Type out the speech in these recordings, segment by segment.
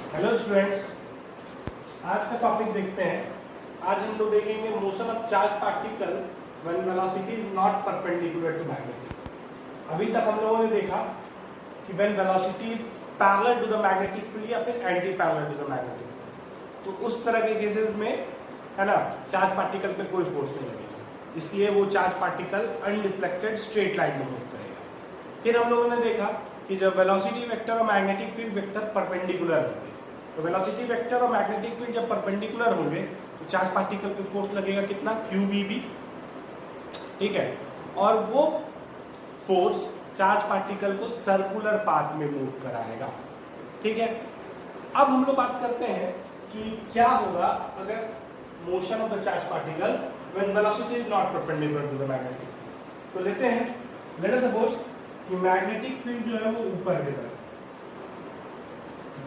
Hello students, आज का topic देखते हैं। आज हम लोग देखेंगे motion of charge particle when velocity is not perpendicular to magnetic. अभी तक हम लोगों ने देखा कि when velocity is parallel to the magnetic field या फिर anti parallel to the magnetic, तो उस तरह के केसेस में है ना चार्ज पार्टिकल पे कोई फोर्स नहीं लगेगा, इसलिए वो चार्ज पार्टिकल अनरिफ्लेक्टेड स्ट्रेट लाइन में मूव करेगा। फिर हम लोगों ने देखा कि जब वेलोसिटी वेक्टर और मैग्नेटिक फील्ड वेक्टर परपेंडिकुलर होंगे, तो वेलोसिटी वेक्टर और मैग्नेटिक फील्ड जब परपेंडिकुलर होंगे तो चार्ज पार्टिकल पे फोर्स लगेगा कितना, QVB। ठीक है, और वो फोर्स चार्ज पार्टिकल को सर्कुलर पाथ में मूव कराएगा। ठीक है, अब हम लोग बात करते हैं कि क्या होगा अगर motion of the charge particle when velocity is not perpendicular to the magnetic. तो लेते हैं, लेट अस सपोज कि मैग्नेटिक फील्ड जो है वो ऊपर की तरफ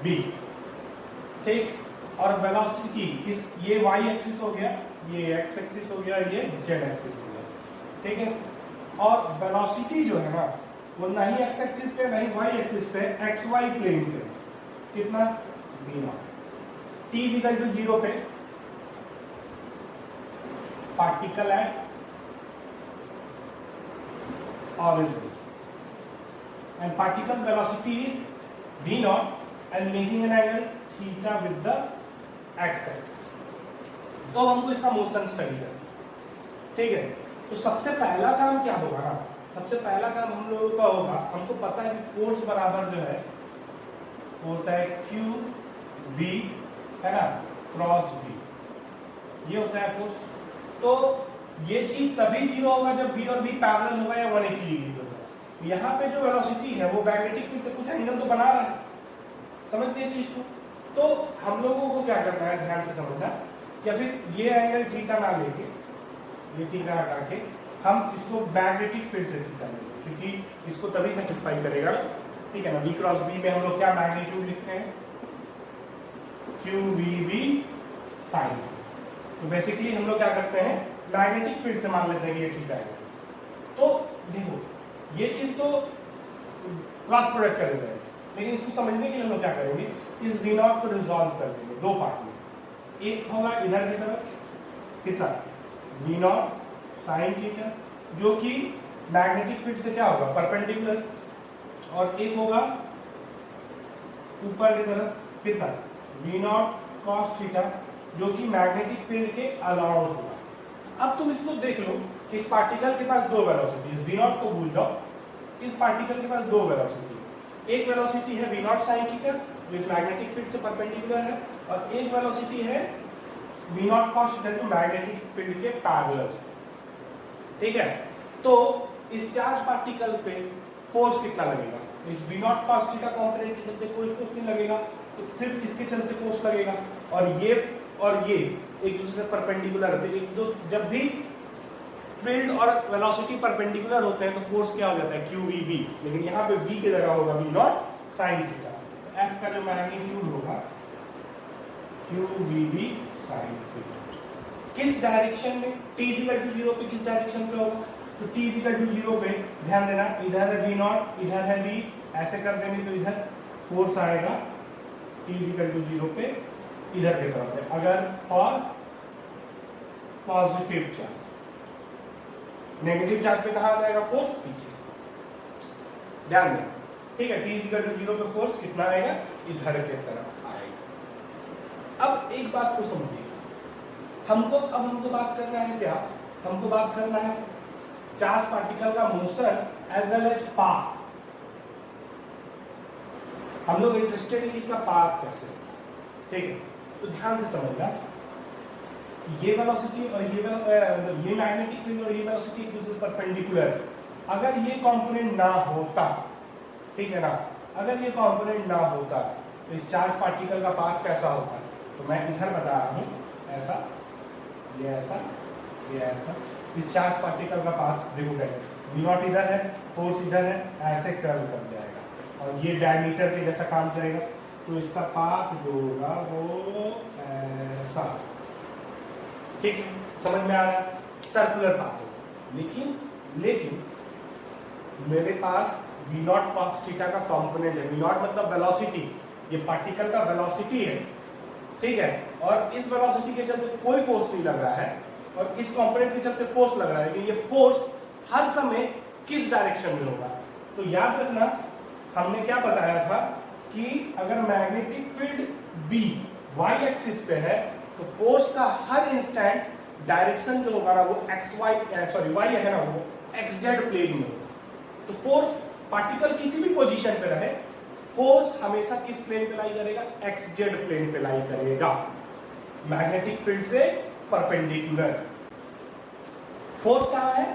B, ठीक, और वेलोसिटी किस, ये y एक्सिस हो गया, ये x एक्सिस हो गया, ये z एक्सिस हो गया। ठीक है, और वेलोसिटी जो है ना वो ना ही x एक्सिस पे ना ही y एक्सिस पे, xy प्लेन पे कितना v0। t is equal to 0 पे particle at origin and particle velocity is v0 and making an angle theta with the x axis। तो हमको इसका मोशन स्टडी करना। ठीक है, तो सबसे पहला काम क्या होगा ना, सबसे पहला काम हम लोगों का होगा, हमको पता है कि फोर्स बराबर जो है वो होता है QV है ना क्रॉस V, ये होता है फोर्स। तो ये चीज तभी जीरो होगा जब B और B पैरेलल होगा या 180 डिग्री होगा। यहाँ पे जो वेलोसिटी है वो मैग्नेटिक फील्ड से कुछ एंगल तो बना रहा है, समझ गए इस चीज को। तो हम लोगों को क्या करना है, ध्यान से समझना, या फिर ये एंगल थीटा ना लेके, ये थीटा हटा के हम इसको मैग्नेटिक फील्ड से थीटा लेंगे, क्योंकि इसको तभी सेटिस्फाई करेगा। ठीक है ना, B क्रॉस B में हम लोग क्या मैग्नीट्यूड लिखते हैं, QVB साइन। तो बेसिकली हम लोग क्या करते हैं, मैग्नेटिक फील्ड से मान लेते हैं कि ये थीटा है। तो देखो ये चीज तो क्रॉस प्रोडक्ट कर जाएगी, लेकिन इसको समझने के लिए हम लोग क्या करेंगे, इस V0 को रिजॉल्व कर देंगे दो पार्ट में। एक होगा इधर की तरफ कितना V0 साइन थीटा, जो कि मैग्नेटिक फील्ड से क्या होगा परपेंडिकुलर, और एक होगा ऊपर की तरफ कितना V0 cos थीटा, जो कि मैग्नेटिक फील्ड के अलाउंस होगा। अब तुम इसको देख लो कि इस पार्टिकल के पास दो वेलोसिटी, V0 को भूल जाओ, इस पार्टिकल के पास दो वेलोसिटी, एक वेलोसिटी है V0 sin थीटा जो इस मैग्नेटिक फील्ड से परपेंडिकुलर है, और एक वेलोसिटी है V0 cos थीटा जो मैग्नेटिक फील्ड के पैरेलल। ठीक है, तो इस चार्ज पार्टिकल पे फोर्स कितना लगेगा, इस V0 cos थीटा कंपोनेंट के चलते कोई फोर्स नहीं लगेगा, तो सिर्फ इसके चलते फोर्स लगेगा। और ये एक दूसरे से परपेंडिकुलर होते हैं, एक दो जब भी फील्ड और वेलोसिटी परपेंडिकुलर होते हैं तो फोर्स क्या हो जाता है QVB, लेकिन यहाँ पे B की जगह होगा V0 sin थीटा। तो F का जो मैग्नीट्यूड होगा QVB sin थीटा। किस डायरेक्शन में, t इक्वल टू 0 पे किस डायरेक्शन पे होगा, तो t इक्वल टू 0 पे ध्यान देना, इधर है V0 इधर है B, ऐसे कर देंगे तो इधर फोर्स आएगा t इक्वल टू 0 पे इधर की तरफ है। अगर for positive charge, negative charge पे कहा आ जाएगा फोर्स पीछे, ध्यान दें। ठीक है, t इक्वल टू 0 पे फोर्स कितना आएगा, इधर के तरफ आएगा। अब एक बात को समझिए, हमको बात करना है क्या, हमको बात करना है चार्ज पार्टिकल का motion as well as path. हम लोग इंटरेस्टेड है इसका पाथ कैसे। ठीक है, तो ध्यान से समझना, ये वेलोसिटी और ये मैग्नेटिक फील्ड और ये वेलोसिटी एक दूसरे परपेंडिकुलर, अगर ये कंपोनेंट ना होता, ठीक है ना, अगर ये कंपोनेंट ना होता तो इस चार्ज पार्टिकल का पाथ कैसा होता। तो मैं इधर बता रहा हूं, ऐसा, ये ऐसा, ये ऐसा, इस चार्ज पार्टिकल का पाथ देखो कैसे, V0 इधर है, फोर्स इधर है, ऐसे कर्व कर जाएगा और ये डायमीटर के जैसा काम करेगा, तो इसका पाथ जो होगा वो ऐसा। ठीक है, समझ में आ रहा है, सर्कुलर पाथ होगा। लेकिन मेरे पास V0 cos थीटा का कंपोनेंट है, V0 मतलब वेलोसिटी, ये पार्टिकल का वेलोसिटी है, ठीक है, और इस वेलोसिटी के चलते कोई फोर्स नहीं लग रहा है और इस कंपोनेंट के चलते फोर्स लग रहा है, लेकिन ये फोर्स हर समय किस डायरेक्शन में होगा। तो याद रखना हमने क्या बताया था कि अगर magnetic field B y axis पे है तो फोर्स का हर इंस्टेंट डायरेक्शन जो होगा ना वो y है ना, वो xz प्लेन में होगा। तो फोर्स पार्टिकल किसी भी पोजीशन पे रहे, फोर्स हमेशा किस प्लेन पे लाई करेगा, xz प्लेन पे लाई करेगा, मैग्नेटिक फील्ड से परपेंडिकुलर। फोर्स कहां है,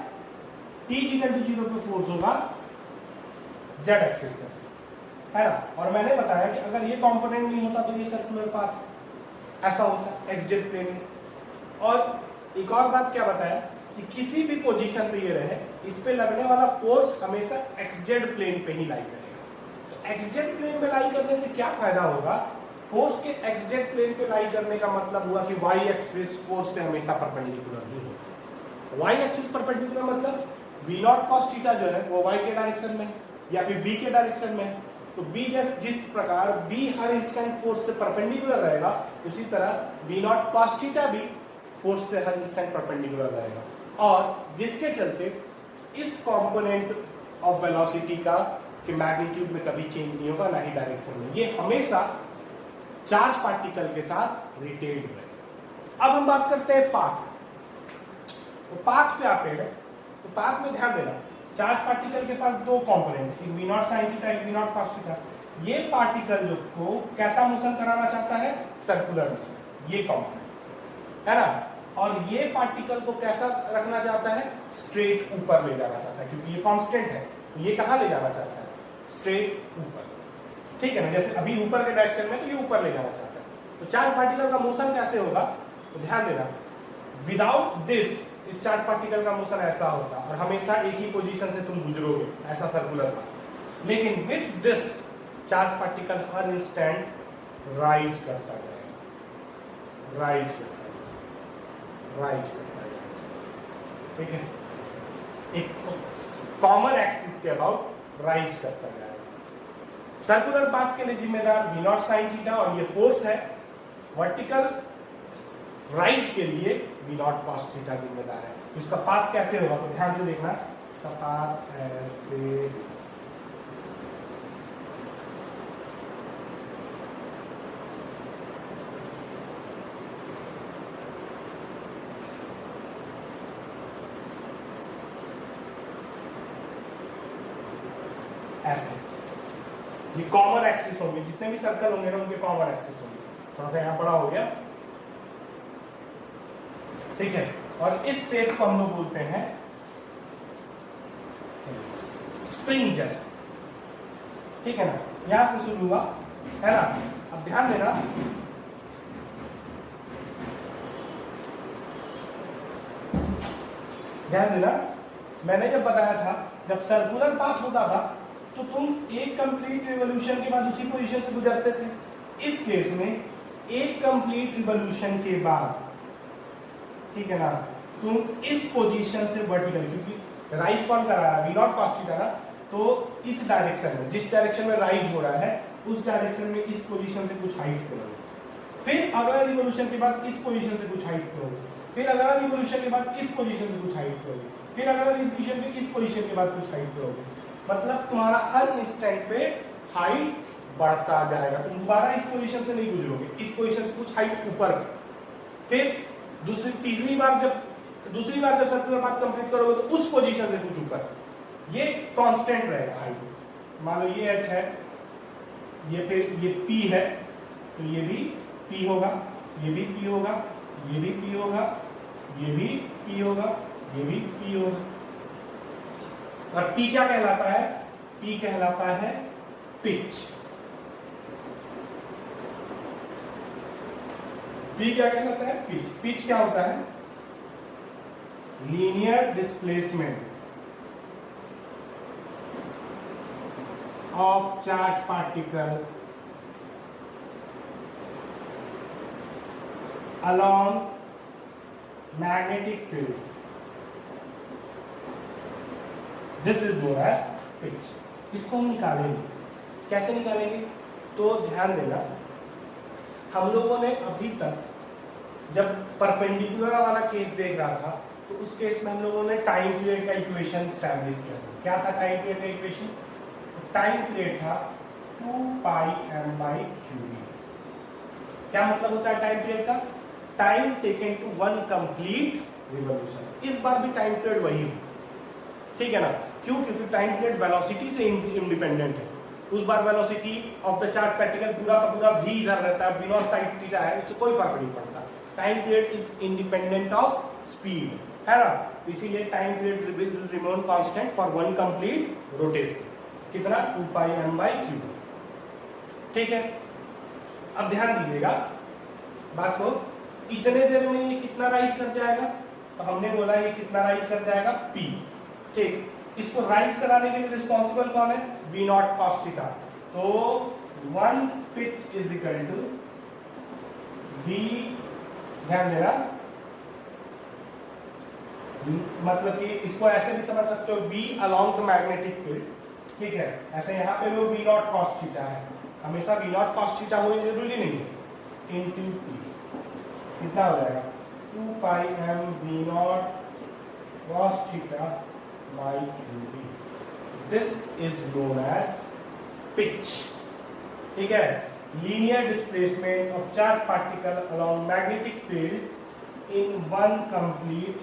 t=0 पे फोर्स होगा z एक्सिस पे, है ना। और मैंने बताया कि अगर ये कंपोनेंट नहीं होता तो ये सर्कुलर पाथ ऐसा होता xz प्लेन में। और एक और बात क्या बताया कि किसी भी पोजीशन पे ये रहे, इस पे लगने वाला फोर्स हमेशा xz प्लेन पे ही लाई करेगा। तो xz प्लेन पे लाई करने से क्या फायदा होगा, फोर्स के xz प्लेन पे लाई करने का मतलब हुआ कि y एक्सिस फोर्स से हमेशा परपेंडिकुलर ही होगा। y एक्सिस परपेंडिकुलर मतलब v0 cos थीटा जो है वो y के डायरेक्शन में या फिर b के डायरेक्शन में। तो b जिस प्रकार b हर इंस्टेंट फोर्स से परपेंडिकुलर रहेगा, उसी तरह v0 cos थीटा भी फोर्स से हर इंस्टेंट परपेंडिकुलर रहेगा, और जिसके चलते इस कंपोनेंट ऑफ वेलोसिटी का कि मैग्नीट्यूड में कभी चेंज नहीं होगा, ना ही डायरेक्शन में, ये हमेशा चार्ज पार्टिकल के साथ रिटेल्ड रहेगा। अब हम बात करते हैं पाथ। तो पाथ पे आते हैं, तो पाथ में ध्यान देना, चार्ज पार्टिकल के पास दो कंपोनेंट, एक v0 sin थीटा, एक v0 cos थीटा। ये पार्टिकल को कैसा मोशन कराना चाहता है, सर्कुलर मोशन, ये कंपोनेंट है ना। और ये पार्टिकल को कैसा रखना चाहता है, स्ट्रेट ऊपर ले जाना चाहता है, क्योंकि ये कांस्टेंट है। ये कहां ले जाना चाहता है, स्ट्रेट ऊपर, ठीक है ना। जैसे अभी ऊपर के डायरेक्शन में, तो ये ऊपर ले जाना चाहता है। तो चार्ज पार्टिकल का मोशन कैसे होगा, तो ध्यान देना, विदाउट दिस इस चार्ज पार्टिकल का मोशन ऐसा होता और हमेशा एक ही पोजीशन से तुम गुजरोगे, ऐसा सर्कुलर था। लेकिन with this charge particle her instant rise करता जाएगा, राइज करता जाएगा, ठीक है, एक कॉमन एक्सिस के अबाउट राइज करता जाएगा। सर्कुलर पाथ के लिए जिम्मेदार v0 sin थीटा और ये फोर्स है। वर्टिकल राइज के लिए v0 cos थीटा जिम्मेदार है। इसका पाथ कैसे होगा, तो ध्यान से देखना, इसका पाथ ऐसे, ऐसे, ये कॉमन एक्सिस होंगे, जितने भी सर्कल होंगे ना उनके कॉमन एक्सिस होंगे। थोड़ा सा यहां बड़ा हो गया, ठीक है। और इस शेप को हम लोग बोलते हैं स्प्रिंग जैसा, ठीक है ना। यहां से शुरू हुआ, है ना। अब ध्यान देना, मैंने जब बताया था, जब सर्कुलर पाथ होता था तो तुम एक कंप्लीट रिवॉल्यूशन के बाद उसी पोजीशन से गुजरते थे। इस केस में एक कंप्लीट रिवॉल्यूशन के बाद, ठीक है ना, तुम इस पोजीशन से वर्टिकल, क्योंकि राइज कौन करा रहा है, v0 cos थीटा ना, तो इस डायरेक्शन में, जिस डायरेक्शन में राइज हो रहा है उस डायरेक्शन में इस पोजीशन से कुछ हाइट करोगे, फिर अगला रिवॉल्यूशन के बाद इस पोजीशन से कुछ हाइट करोगे, फिर अगला रिवॉल्यूशन के बाद इस पोजीशन से कुछ हाइट करोगे, फिर अगला रिवॉल्यूशन के इस पोजीशन के बाद कुछ हाइट करोगे। मतलब तुम्हारा हर इंस्टेंट पे हाइट बढ़ता जाएगा, तुम दोबारा इस पोजीशन से नहीं गुजरोगे, इस पोजीशन से कुछ हाइट ऊपर, फिर दूसरी बार जब सर्कुलर पाथ कंप्लीट करोगे तो उस पोजीशन से कुछ ऊपर, ये कांस्टेंट रहेगा हाइट। मान लो ये h है, ये फिर ये p है, तो ये भी p होगा, ये भी p होगा, ये भी p होगा, ये भी p होगा, ये भी p होगा। और p क्या कहलाता है, p कहलाता है पिच। p क्या कहलाता है, पिच। पिच क्या होता है, linear displacement of charge particle along magnetic field. This is known as pitch. इसको हम निकालेंगे, कैसे निकालेंगे, तो ध्यान देना, हम लोगों ने अभी तक जब परपेंडिकुलर वाला केस देख रहा था तो उस केस में हम लोगों ने टाइम पीरियड का इक्वेशन स्टैब्लिश किया था। क्या था टाइम पीरियड का इक्वेशन? टाइम पीरियड था 2 पाई m by qd। क्या मतलब होता है टाइम पीरियड का? Time taken to one complete revolution. इस बार भी टाइम पीरियड वही है, ठीक है ना? क्यों? क्योंकि टाइम पीरियड वेलोसिटी से इंडिपेंडेंट है। उस बार velocity of the charge particle पूरा का पूरा v इधर रहता है, v नॉट साइड थीटा है, उससे कोई फर्क नहीं पड़ता। Time period is independent of speed, है ना? इसीलिए time period will remain constant for one complete rotation. कितना? 2 पाई m by q। ठीक है, अब ध्यान दीजिएगा बात को, इतने देर में ये कितना राइज कर जाएगा? तो हमने बोला ये कितना राइज कर जाएगा? p। ठीक, इसको राइज कराने के लिए रिस्पॉन्सिबल कौन है? v nought cos theta. तो 1 pitch is equal to v, ध्यान देना, मतलब कि इसको ऐसे भी समझ सकते हो, v along the magnetic field. ठीक है, ऐसे यहाँ पे वो v नॉट cos थीटा है, हमेशा v नॉट cos थीटा हो जरूरी नहीं है, इनटू p। कितना हो जाएगा? 2 पाई m v nought cos theta by qd। This is known as pitch। ठीक है, linear displacement of charged particle along magnetic field in one complete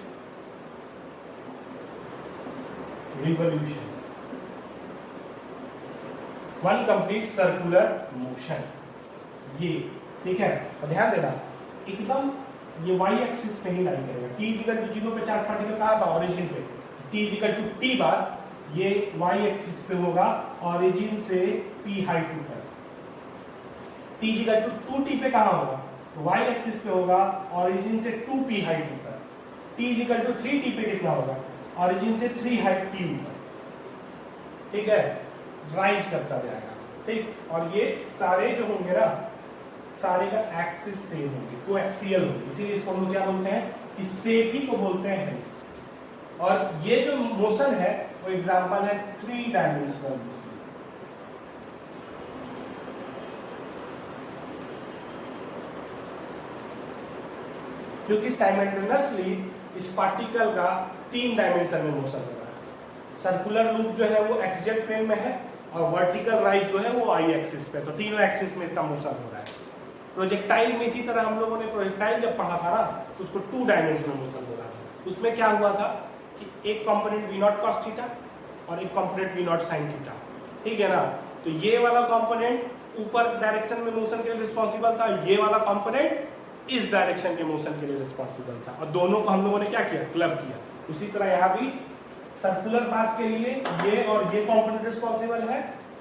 revolution, one complete circular motion। ये ठीक है, और ध्यान देना एकदम ये y एक्सिस पे ही लाइन करेगा। t इक्वल टू 0 पे चार्ज पार्टिकल कहाँ था? ओरिजिन पे। t इक्वल टू t बार ये y एक्सिस पे होगा, ओरिजिन से p हाइट ऊपर। t इक्वल टू 2t पे कहाँ होगा? तो y एक्सिस पे होगा, ओरिजिन से 2p हाइट ऊपर। t इक्वल टू 3t पे कितना होगा? ओरिजिन से 3 हाइट t ऊपर। ठीक है, राइज करता जाएगा। ठीक, और ये सारे जो होंगे ना, सारे का एक्सिस सेम होंगे, कोएक्सियल होंगे, इसीलिए इसको हम क्या बोलते हैं? इस शेप ही को बोलते हैं हेलिक्स। और ये जो मोशन है वो एग्जांपल है 3 डायमेंशनल। क्योंकि साइमल्टेनियसली इस पार्टिकल का 3 डायमेंशन में मोशन हो रहा है। सर्कुलर लूप जो है वो एक्सजेड प्लेन में है, और वर्टिकल राइज जो है वो आई एक्सिस पे, तो तीनों एक्सिस में इसका मोशन हो रहा है। प्रोजेक्टाइल में इसी तरह हम लोगों ने प्रोजेक्टाइल जब पढ़ा था ना, तो उसको 2 डायमेंशनल मोशन हो रहा था। उसमें क्या हुआ था कि एक component v nought cos theta और एक component v not sin theta. ठीक है ना? तो ये वाला कंपोनेंट ऊपर डायरेक्शन में मोशन के लिए रिस्पॉन्सिबल था, ये वाला कंपोनेंट इस डायरेक्शन के मोशन के लिए रिस्पॉन्सिबल था, और दोनों को हम लोगों ने क्या किया? क्लब किया। उसी तरह यहाँ भी सर्कुलर पाथ के लिए ये और ये कंपोनेंट रिस्पॉन्सिबल है,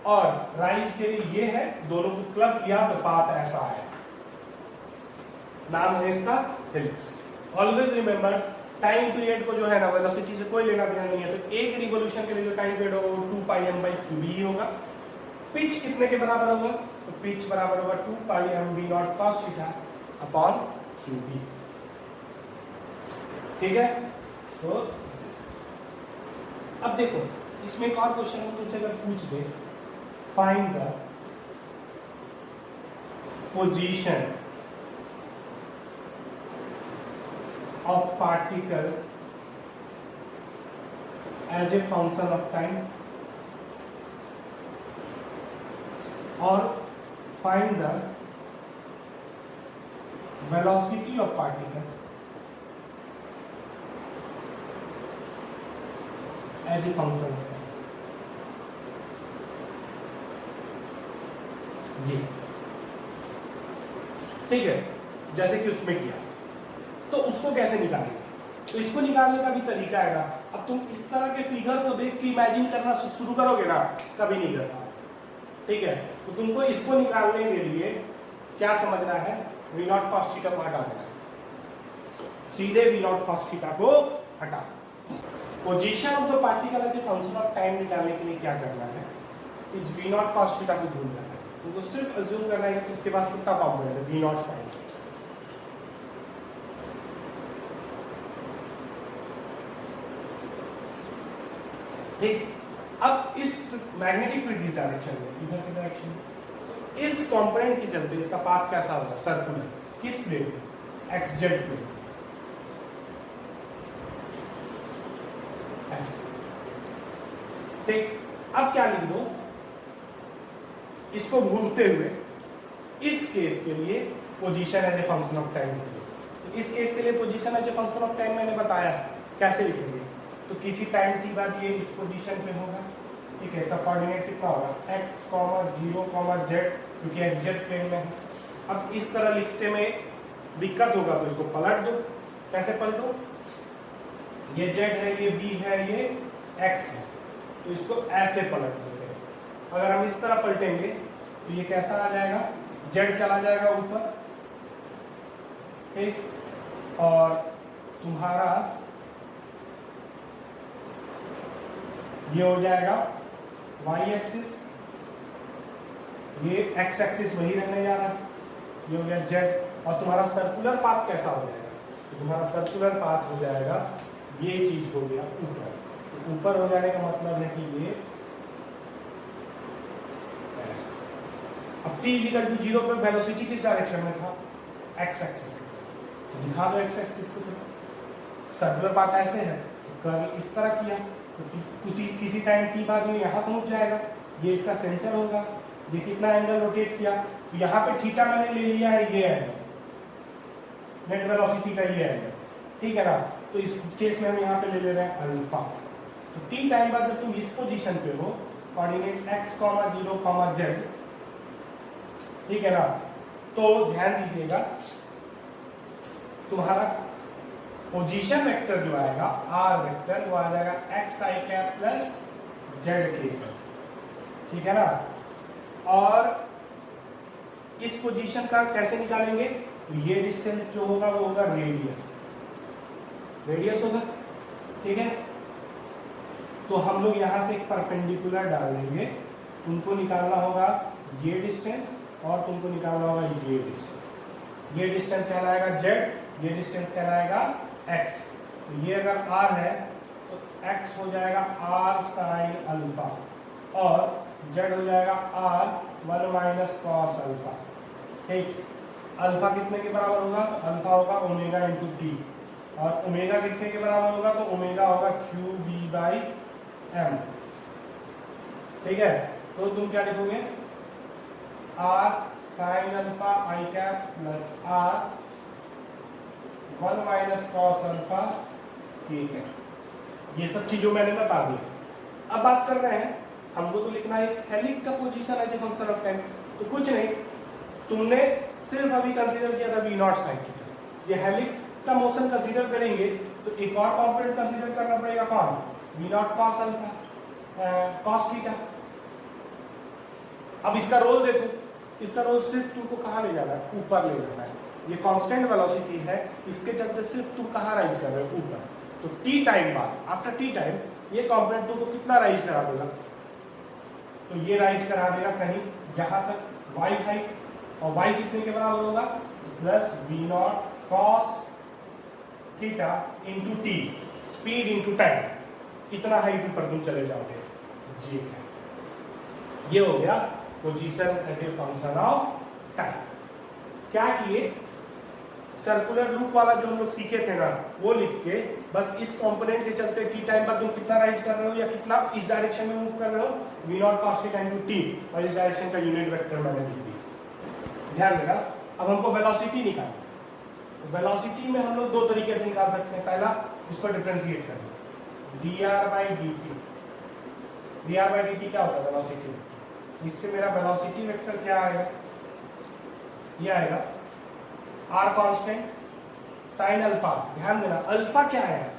और राइज के लिए ये है, दोनों को क्लब किया तो पाथ ऐसा है। नाम है इसका helix. Always remember, time period को जो है ना वेलोसिटी से कोई लेना देना नहीं है, तो एक रिवॉल्यूशन के लिए जो टाइम पीरियड होगा वो 2 पाई m by qd ही होगा। पिच कितने के बराबर होगा? तो पिच बराबर होगा 2 पाई m v nought cos theta upon qd। ठीक है, तो अब देखो इसमें एक और क्वेश्चन हम तुमसे अगर पूछ दे, find the position of particle as a function of time, or find the velocity of particle as a function of time। ये ठीक है, जैसे कि उसमें किया, तो उसको कैसे निकालेंगे? तो इसको निकालने का भी तरीका है। अब तुम इस तरह के फिगर को देख के इमेजिन करना शुरू करोगे ना, कभी नहीं कर पाओगे। ठीक है, तो तुमको इसको निकालने के लिए क्या समझना है? v नॉट cos थीटा को हटा देना है, सीधे v नॉट cos थीटा को हटा। Position of the particle as a function of time निकालने के लिए क्या करना है? इस v नॉट cos थीटा को भूल जाना है, तुमको सिर्फ अज्यूम करना है कि उसके पास कितना कॉम्पोनेंट है, v नॉट sin। ठीक, अब इस मैग्नेटिक फील्ड की डायरेक्शन में, इधर की डायरेक्शन इस कंपोनेंट के चलते इसका पाथ कैसा होगा, सर्कुलर। किस प्लेन पे, एक्स जेड प्लेन। ठीक, अब क्या लिख दो, इसको भूलते हुए इस केस के लिए position as a function of time. तो इस केस के लिए position as a function of time मैंने बताया कैसे लिखेंगे। तो किसी टाइम के बाद ये इस पोजीशन पे होगा, ठीक है। इसका कोऑर्डिनेट कितना होगा, x, 0, z, क्योंकि एक्स जेड प्लेन में है। अब इस तरह लिखते में दिक्कत होगा तो इसको पलट दो। कैसे पलटो, ये z है, ये b है, ये x है, तो इसको ऐसे पलट देते हैं। अगर हम इस तरह पलटेंगे तो ये कैसा आ जाएगा, z चला जाएगा ऊपर, ठीक, और तुम्हारा ये हो जाएगा y एक्सिस, ये x एक्सिस वही रहने जा रहा है, ये हो गया z। और तुम्हारा सर्कुलर पाथ कैसा हो जाएगा, तो तुम्हारा सर्कुलर पाथ हो जाएगा, ये चीज हो गया ऊपर। तो ऊपर हो जाने का मतलब है कि ये ऐसे। अब t = 0 पे वेलोसिटी किस डायरेक्शन में था, x एक्सिस। तो दिखा दो x एक्सिस को, सर्कुलर पाथ ऐसे है, तो कर्ल इस तरह किया, तो किसी टाइम t बाद में यहाँ पहुंच जाएगा, ये इसका सेंटर होगा। ये कितना एंगल रोटेट किया, तो यहाँ पे थीटा मैंने ले लिया है, ये एंगल नेट वेलोसिटी का ये एंगल, ठीक है ना। तो इस केस में हम यहाँ पे ले ले रहे हैं अल्फा। तो t टाइम बाद जब तुम इस पोजीशन पे हो, कोऑर्डिनेट x, 0, z, ठीक है ना, तो ध्यान दीजिएगा तुम्हारा पोजीशन वेक्टर जो आएगा r वेक्टर, वो आ जाएगा xi प्लस zk, ठीक है ना। और इस पोजीशन का कैसे निकालेंगे, तो ये डिस्टेंस जो होगा वो होगा रेडियस होगा, ठीक है। तो हम लोग यहां से एक परपेंडिकुलर डाल देंगे, तुमको निकालना होगा ये डिस्टेंस और तुमको निकालना होगा ये डिस्टेंस। ये डिस्टेंस कहलाएगा z, ये डिस्टेंस कहलाएगा x। तो ये अगर r है तो x हो जाएगा r sin अल्फा और z हो जाएगा r 1 माइनस कॉस अल्फा, ठीक। अल्फा कितने के बराबर होगा, तो अल्फा होगा ओमेगा इंटू टी, और ओमेगा कितने के बराबर होगा, तो ओमेगा होगा QB/m, ठीक है। तो तुम क्या लिखोगे, r sin alpha i cap plus r 1 minus cos alpha, ठीक है। ये सब चीजों मैंने बता दी। अब बात कर रहे हैं, हमको तो लिखना है इस हेलिक्स का position as a function of time. तो कुछ नहीं, तुमने सिर्फ अभी कंसीडर किया था v0 sin थीटा। ये हेलिक्स का मोशन कंसीडर करेंगे तो एक और कंपोनेंट कंसीडर करना पड़ेगा, कौन, v0 cos alpha cos theta. अब इसका रोल देखो, इसका रोल सिर्फ तुमको कहां ले जाना है, ऊपर ले जाना है। ये कांस्टेंट वेलोसिटी है, इसके चलते सिर्फ तुम कहां राइज कर रहे हो, ऊपर। तो t टाइम बाद, आफ्टर t टाइम, ये कंपोनेंट तुमको कितना राइज करा देगा, तो ये राइज करा देगा कहीं यहां तक y हाइट, और y कितने के बराबर होगा, plus v0 cos theta into t, speed into time, इतना हाइट ऊपर तुम चले जाओगे, जी। ये हो गया position as a function of time. क्या किए, सर्कुलर लूप वाला जो हम लोग सीखे थे ना, वो लिख के बस इस कंपोनेंट के चलते t टाइम पर तुम कितना राइज कर रहे हो या कितना इस डायरेक्शन में मूव कर रहे हो, v0 cos theta into t, और इस डायरेक्शन का यूनिट वेक्टर मैंने लिख दिया। ध्यान देना। अब हमको वेलोसिटी निकालना, वेलोसिटी में हम लोग दो तरीके से निकाल सकते हैं। पहला, इसको डिफरेंशिएट करना, dr/dt। dr/dt क्या होता है वेलोसिटी, इससे मेरा वेलोसिटी वेक्टर क्या आएगा, ये आएगा r कांस्टेंट sin अल्फा। ध्यान देना, अल्फा क्या है,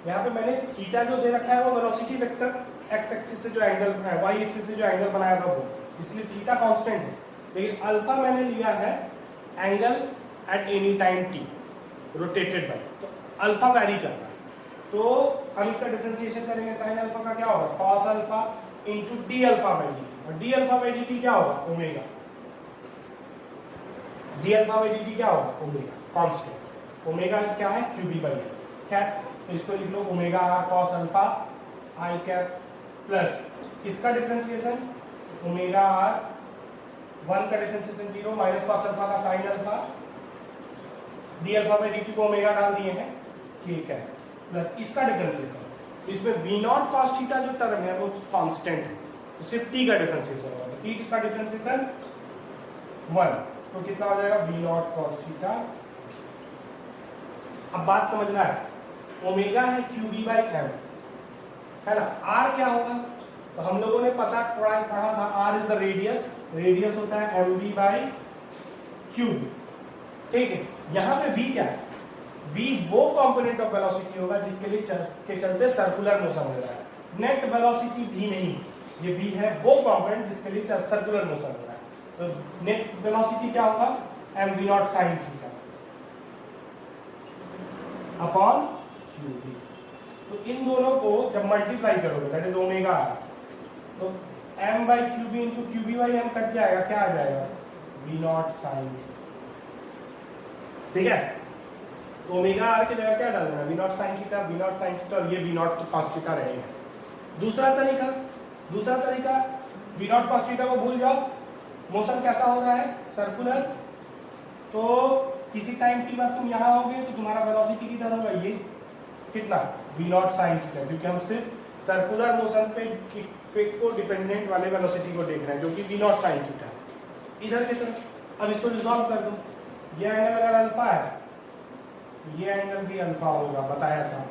यहाँ पे मैंने थीटा जो दे रखा है वो वेलोसिटी वेक्टर x एक्सिस से जो एंगल है, y एक्सिस से जो एंगल बनाया था वो, इसलिए थीटा कांस्टेंट है। लेकिन अल्फा मैंने लिया है angle eight any time t rotated bye, तो अल्फा वैरी कर रहा है। तो हम इसका डिफरेंशिएशन करेंगे, sin अल्फा का क्या होगा, cos alpha into D alpha by D, और डी अल्फा बाई डी क्या होगा, omega. D alpha by D क्या होगा, ओमेगा कांस्टेंट। ओमेगा क्या है, QB/m, क्या, तो इसको लिख लो omega r cos alpha i cap plus इसका डिफरेंशिएशन ओमेगा r 1 का डिफरेंशिएशन 0 माइनस कॉस अल्फा का साइन अल्फा डी अल्फा में dt को ओमेगा डाल दिए हैं, ठीक है, प्लस इसका डिफरेंशिएशन, इसमें v नॉट कॉस थीटा जो टर्म है वो कांस्टेंट है, तो सिर्फ t का डिफरेंशिएशन होगा, t का डिफरेंशिएशन 1, तो कितना हो जाएगा v नॉट कॉस थीटा। अब बात समझना है, ओमेगा है QB बाई m, है ना, r क्या होगा, तो हम लोगों ने पढ़ा था r is the radius, radius होता है mb बाई क्यूब, ठीक है। यहां पे v क्या है, v वो कंपोनेंट ऑफ वेलोसिटी होगा जिसके लिए के चलते सर्कुलर मोशन हो रहा है, नेट वेलोसिटी v नहीं, ये v है वो कंपोनेंट जिसके लिए सर्कुलर मोशन हो रहा है, तो नेट वेलोसिटी क्या होगा mv nought sine theta upon qb। तो इन दोनों को जब मल्टीप्लाई करोगे दैट इज ओमेगा, तो m by QB into QB by m cut जाएगा, क्या आ जाएगा v नॉट साइन, ठीक है। तो ओमेगा आर की जगह क्या डाल देना, v naught sine theta, v naught sine theta, और ये v नॉट कॉस थीटा रहेगा। दूसरा तरीका v नॉट कॉस थीटा को भूल जाओ, मोशन कैसा हो रहा है सर्कुलर, तो किसी टाइम की बात तुम यहां होगे तो तुम्हारा वेलोसिटी किधर होगा, ये कितना v नॉट साइन थीटा, क्योंकि हम सिर्फ सर्कुलर मोशन पे को डिपेंडेंट वाले वेलोसिटी को देख रहे हैं जो कि v नॉट साइन थीटा है इधर की तरफ। अब इसको रिजॉल्व कर दो, ये एंगल अगर अल्फा है, ये एंगल भी अल्फा होगा, बताया था,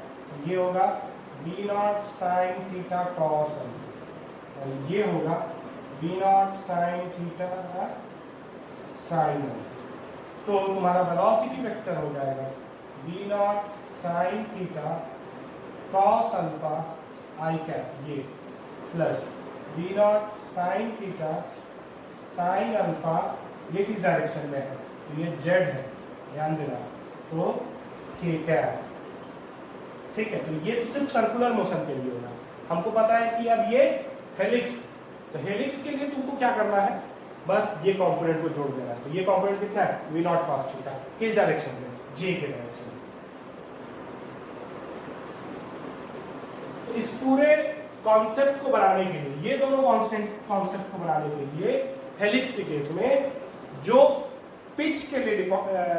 ये होगा v naught sine theta cos alpha, और ये होगा v naught sine theta sine alpha, तो तुम्हारा वेलोसिटी वेक्टर हो जाएगा v naught sine theta cos alpha I cap, ये plus v naught sine theta sine alpha, ये किस डायरेक्शन में है, तो ये z है, ध्यान देना, तो k कैप, ठीक है। तो ये तो सिर्फ सर्कुलर मोशन के लिए होगा, हमको पता है कि अब ये हेलिक्स, तो हेलिक्स के लिए तुमको क्या करना है, बस ये कंपोनेंट को जोड़ देना है, तो ये कंपोनेंट कितना है v नॉट कॉस थीटा, किस डायरेक्शन में, j के डायरेक्शन में। तो इस पूरे कॉन्सेप्ट को बनाने के लिए, ये दोनों कॉन्सेप्ट को बनाने के लिए हेलिक्स के केस में जो पिच के लिए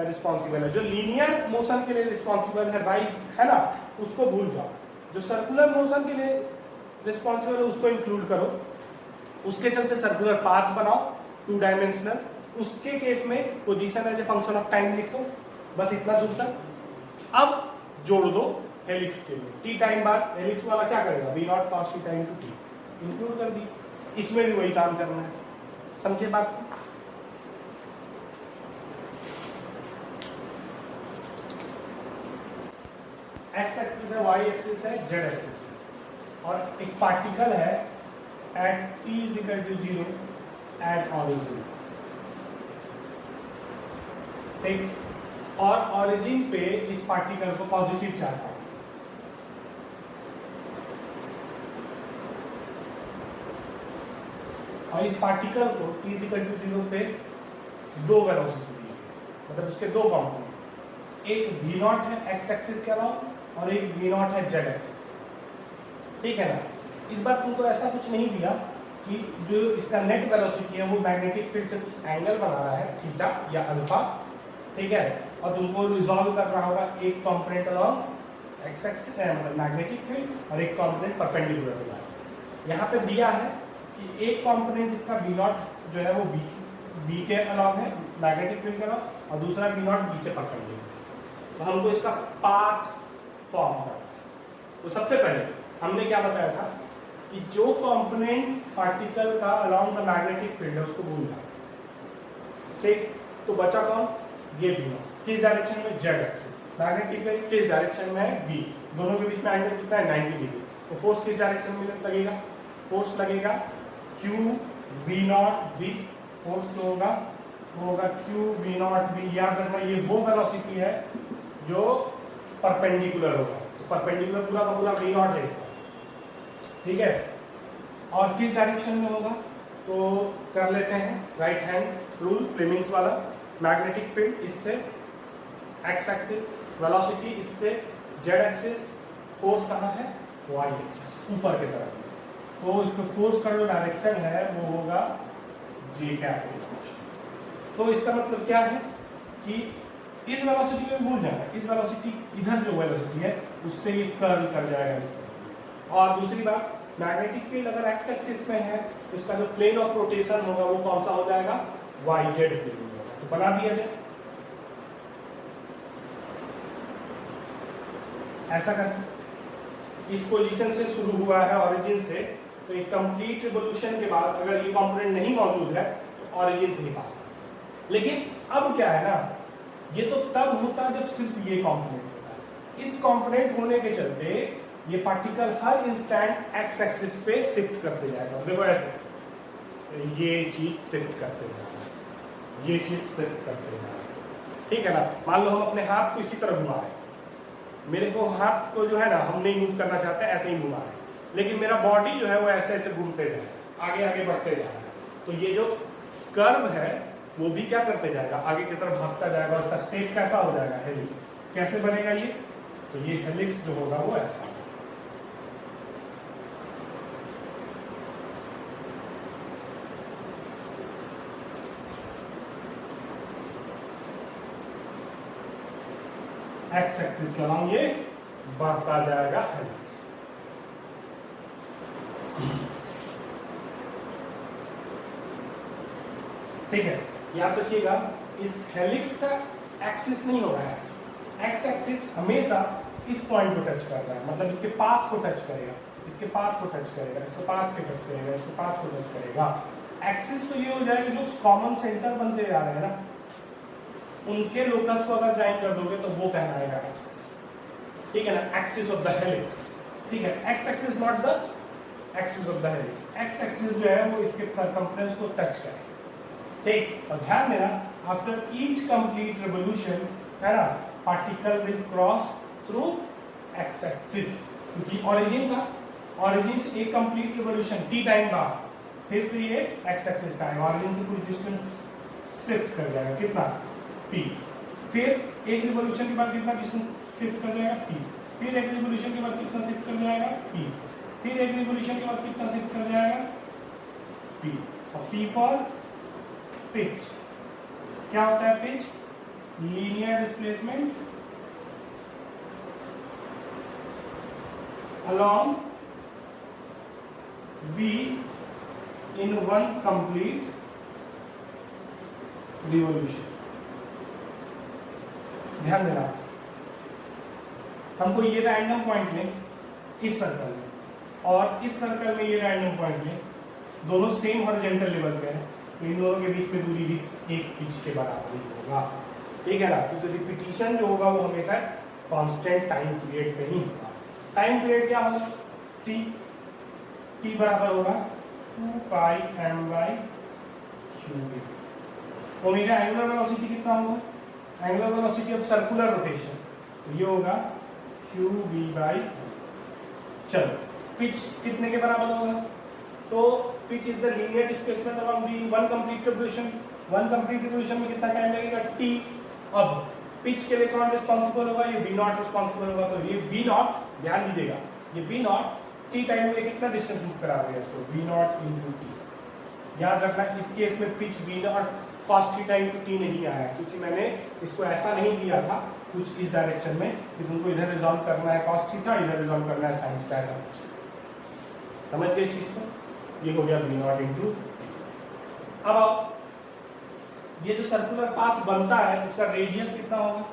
रिस्पॉन्सिबल है, जो लीनियर मोशन के लिए रिस्पॉन्सिबल है राइज, है ना, उसको भूल जाओ, जो सर्कुलर मोशन के लिए रिस्पॉन्सिबल है उसको इंक्लूड करो, उसके चलते सर्कुलर पाथ बनाओ 2 डायमेंशनल, उसके केस में position as a function of time लिख दो, बस इतना दूर तक। अब जोड़ दो हेलिक्स के लिए, टी टाइम बाद हेलिक्स वाला क्या करेगा, v nought cos theta into T, include कर दी, इसमें भी वही काम करना है, समझे बात। एक्स एक्सिस है, वाई एक्सिस है, जेड एक्सिस है, और एक पार्टिकल है at t is equal to 0 at origin, ठीक, और ऑरिजिन पे इस पार्टिकल को पॉजिटिव चार्ज है, और इस पार्टिकल को t इज इक्वल टू 0 पे दो वेलोसिटी दी है, मतलब उसके दो कंपोनेंट, एक v नॉट है एक्स एक्सिस के अलावा और एक v नॉट है जेड एक्सिस, ठीक है ना। इस बार तुमको ऐसा कुछ नहीं दिया कि जो इसका नेट वेलोसिटी है वो मैग्नेटिक फील्ड से कुछ एंगल बना रहा है थीटा या अल्फा, ठीक है, और तुमको रिजॉल्व कर रहा होगा एक कंपोनेंट अलॉन्ग एक्स एक्सिस मतलब मैग्नेटिक फील्ड और एक कंपोनेंट परपेंडिकुलर होगा। यहाँ पे दिया है कि एक कंपोनेंट इसका v नॉट जो है वो b के अलॉन्ग है मैग्नेटिक फील्ड के अलॉन्ग, और दूसरा v नॉट b से परपेंडिकुलर, तो हमको इसका पाथ फॉर्म करना है। तो सबसे पहले हमने क्या बताया था कि जो कंपोनेंट पार्टिकल का अलोंग द मैग्नेटिक फील्ड है उसको भूल जाओ, ठीक, तो बचा कौन, ये v नॉट, किस डायरेक्शन में, जेड एक्सिस, मैग्नेटिक फील्ड किस डायरेक्शन में है, b, दोनों के बीच में एंगल कितना है 90 डिग्री, तो फोर्स किस डायरेक्शन में लगेगा, फोर्स लगेगा q v not b, force जो होगा वो होगा q v नॉट b, याद रखना ये वो वेलोसिटी है जो परपेंडिकुलर होगा, तो परपेंडिकुलर पूरा का पूरा v नॉट है, ठीक है, और किस डायरेक्शन में होगा, तो कर लेते हैं राइट हैंड रूल फ्लेमिंग्स वाला, मैग्नेटिक फील्ड इससे एक्स एक्सिस, वेलोसिटी इससे जेड एक्सिस, फोर्स कहाँ है वाई एक्सिस ऊपर की तरफ, तो इसको फोर्स का जो डायरेक्शन है वो होगा जे कैप, तो इसका मतलब क्या है कि इस वेलोसिटी को भूल जाना, इस वेलोसिटी इधर जो वेलोसिटी है उससे ये कर्ल कर जाएगा। और दूसरी बात, मैग्नेटिक फील्ड अगर एक्स एक्सिस में है तो इसका जो प्लेन ऑफ रोटेशन होगा वो कौन सा हो जाएगा, वाई जेड प्लेन होगा। तो बना दिया जाए ऐसा करके, इस पोजीशन से शुरू हुआ है ऑरिजिन से, तो एक कंप्लीट रिवोल्यूशन के बाद अगर ये कंपोनेंट नहीं मौजूद है तो ऑरिजिन से ही पास करता। लेकिन अब क्या है ना, ये तो तब होता है जब सिर्फ ये कंपोनेंट होता है। इस कंपोनेंट होने के चलते ये पार्टिकल हर इंस्टेंट एक्स एक्सिस पे शिफ्ट करते जाएगा। देखो ऐसे ये चीज शिफ्ट करते जाएगा, ये चीज शिफ्ट करते जाएगा, ठीक है ना। मान लो हम अपने हाथ को इसी तरह घुमा रहे हैं, मेरे को हाथ को जो है ना हम नहीं मूव करना चाहते, ऐसे ही घुमा रहे हैं, लेकिन मेरा बॉडी जो है वो ऐसे ऐसे घूमते जाए, आगे आगे बढ़ते जा रहा है। तो ये जो कर्व है वो भी क्या करते जाएगा, आगे की तरफ भागता जाएगा। उसका शेप कैसा हो जाएगा, हेलिक्स। कैसे बनेगा ये, तो ये हेलिक्स जो होगा वो ऐसा। एक्स एक्सिस के अलॉन्ग ये बढ़ता जाएगा हेलिक्स। ठीक है, याद रखिएगा इस हेलिक्स का एक्सिस नहीं होगा, एक्स एक्सिस हमेशा इस पॉइंट को टच कर रहा है, मतलब इसके पाथ को टच करेगा, इसके पाथ को टच करेगा, इसके पाथ को टच करेगा, इसके पाथ को टच करेगा। एक्सिस तो ये हो जाएगा जो कॉमन सेंटर बनते जा रहे हैं ना, उनके लोकस को अगर ज्वाइन कर दोगे तो वो कहलाएगा एक्सिस, ठीक है ना, एक्सिस ऑफ द हेलिक्स। ठीक है, x axis not the axis of the helix. X axis जो है वो इसके सर्कमफ्रेंस को टच करे, ठीक। और ध्यान देना, आफ्टर ईच कंप्लीट रिवोल्यूशन है ना, particle will cross through x axis, क्योंकि ओरिजिन था, ओरिजिन से एक कंप्लीट रिवोल्यूशन टी टाइम बाद फिर से ये एक्स एक्सिस का है, ओरिजिन से कुछ डिस्टेंस शिफ्ट कर जाएगा, कितना p। फिर एक रिवोल्यूशन के बाद कितना डिस्टेंस शिफ्ट कर जाएगा p, फिर एक रिवोल्यूशन के बाद कितना शिफ्ट कर जाएगा p, फिर एक रिवोल्यूशन के बाद कितना शिफ्ट कर जाएगा p। और p फॉर पिच, क्या होता है pitch, linear displacement along b in one complete revolution। ध्यान देना, हमको ये रैंडम पॉइंट लें इस सर्कल में, और इस सर्कल में ये रैंडम पॉइंट लें, दोनों सेम हॉरिजॉन्टल लेवल पे है, तो इन दोनों के बीच में दूरी भी एक पिच के बराबर ही होगा, ठीक है ना, क्योंकि रिपीटिशन जो होगा वो हमेशा कांस्टेंट टाइम पीरियड पे ही होगा। टाइम पीरियड क्या होगा, टी, टी बराबर होगा 2 पाई m by Q. Omega angular velocity कितना होगा, angular velocity of circular rotation, तो ये होगा qv बाई। चलो पिच कितने के बराबर होगा, तो pitch is the linear displacement along the one complete revolution. One complete revolution में कितना टाइम लगेगा, t। अब पिच के लिए कौन रिस्पॉन्सिबल होगा, ये v नॉट रिस्पॉन्सिबल होगा, तो ये v नॉट, ध्यान दीजिएगा, ये v नॉट t टाइम में कितना डिस्टेंस मूव करा रहे हैं इसको, v नॉट इनटू t। याद रखना इस केस में pitch v nought cos theta into t नहीं आया, क्योंकि मैंने इसको ऐसा नहीं दिया था कुछ इस डायरेक्शन में कि तुमको इधर रिजॉल्व करना है cos थीटा, इधर रिजॉल्व करना है sin थीटा, ऐसा कुछ। समझ गए इस चीज को, ये हो गया v नॉट इनटू। अब आओ, ये जो सर्कुलर पाथ बनता है उसका रेडियस कितना होगा,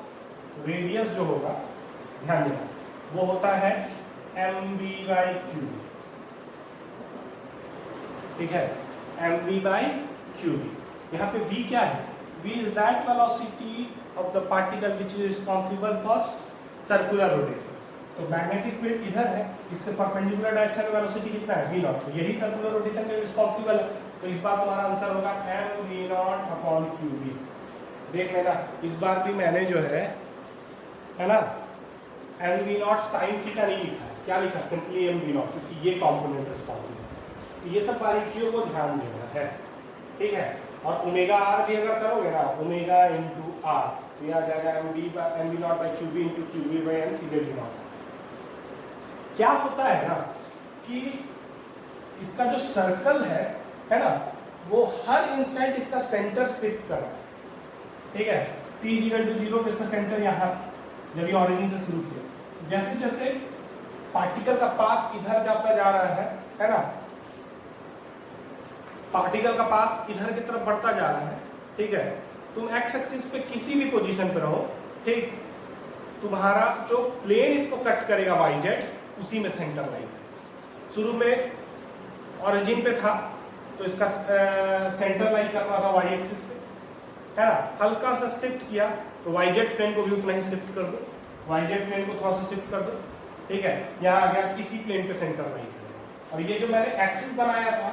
रेडियस जो होगा ध्यान देना वो होता है mv बाई क्यू, ठीक है, mv बाई क्यू। यहाँ पे v क्या है, v is that velocity of the particle which is responsible for circular rotation. तो मैग्नेटिक फील्ड इधर है, इससे परपेंडिकुलर डायरेक्शन में वेलोसिटी कितना है, v नॉट, तो यही सर्कुलर रोटेशन के रिस्पॉन्सिबल है। तो इस बार तुम्हारा आंसर होगा mv नॉट अपॉन qv। देख लेना, इस बार भी मैंने जो है ना mv नॉट साइन थीटा नहीं लिखा है, क्या लिखा, सिंपली mv नॉट, क्योंकि ये कॉम्पोनेंट रिस्पॉन्सिबल है। तो ये सब बारीकियों को ध्यान देना है, ठीक है। और ओमेगा आर भी अगर करोगे ना, ओमेगा इंटू आर, तो ये आ जाएगा mv not by qv into qv by m, सीधे v नॉट। क्या होता है ना कि इसका जो सर्कल है ना, वो हर इंस्टेंट इसका सेंटर शिफ्ट कर रहा है, ठीक है। t इक्वल टू 0 पे इसका सेंटर यहाँ, जब ये ऑरिजिन से शुरू किया, जैसे जैसे पार्टिकल का पाथ इधर जाता जा रहा है ना, पार्टिकल का पाथ इधर की तरफ बढ़ता जा रहा है, ठीक है। तुम एक्स एक्सिस पे किसी भी पोजीशन पे रहो, ठीक, तुम्हारा जो प्लेन इसको कट करेगा वाई जेड, उसी में सेंटर लाइन है। शुरू में ऑरिजिन पे था तो इसका सेंटर लाइन करना था वाई एक्सिस पे, है ना। हल्का सा शिफ्ट किया तो वाई जेड प्लेन को भी उतना ही शिफ्ट कर दो, वाई जेड प्लेन को थोड़ा सा शिफ्ट कर दो, ठीक है। यहाँ आ गया, इसी प्लेन पे सेंटर लाइन करेगा। और ये जो मैंने एक्सिस बनाया था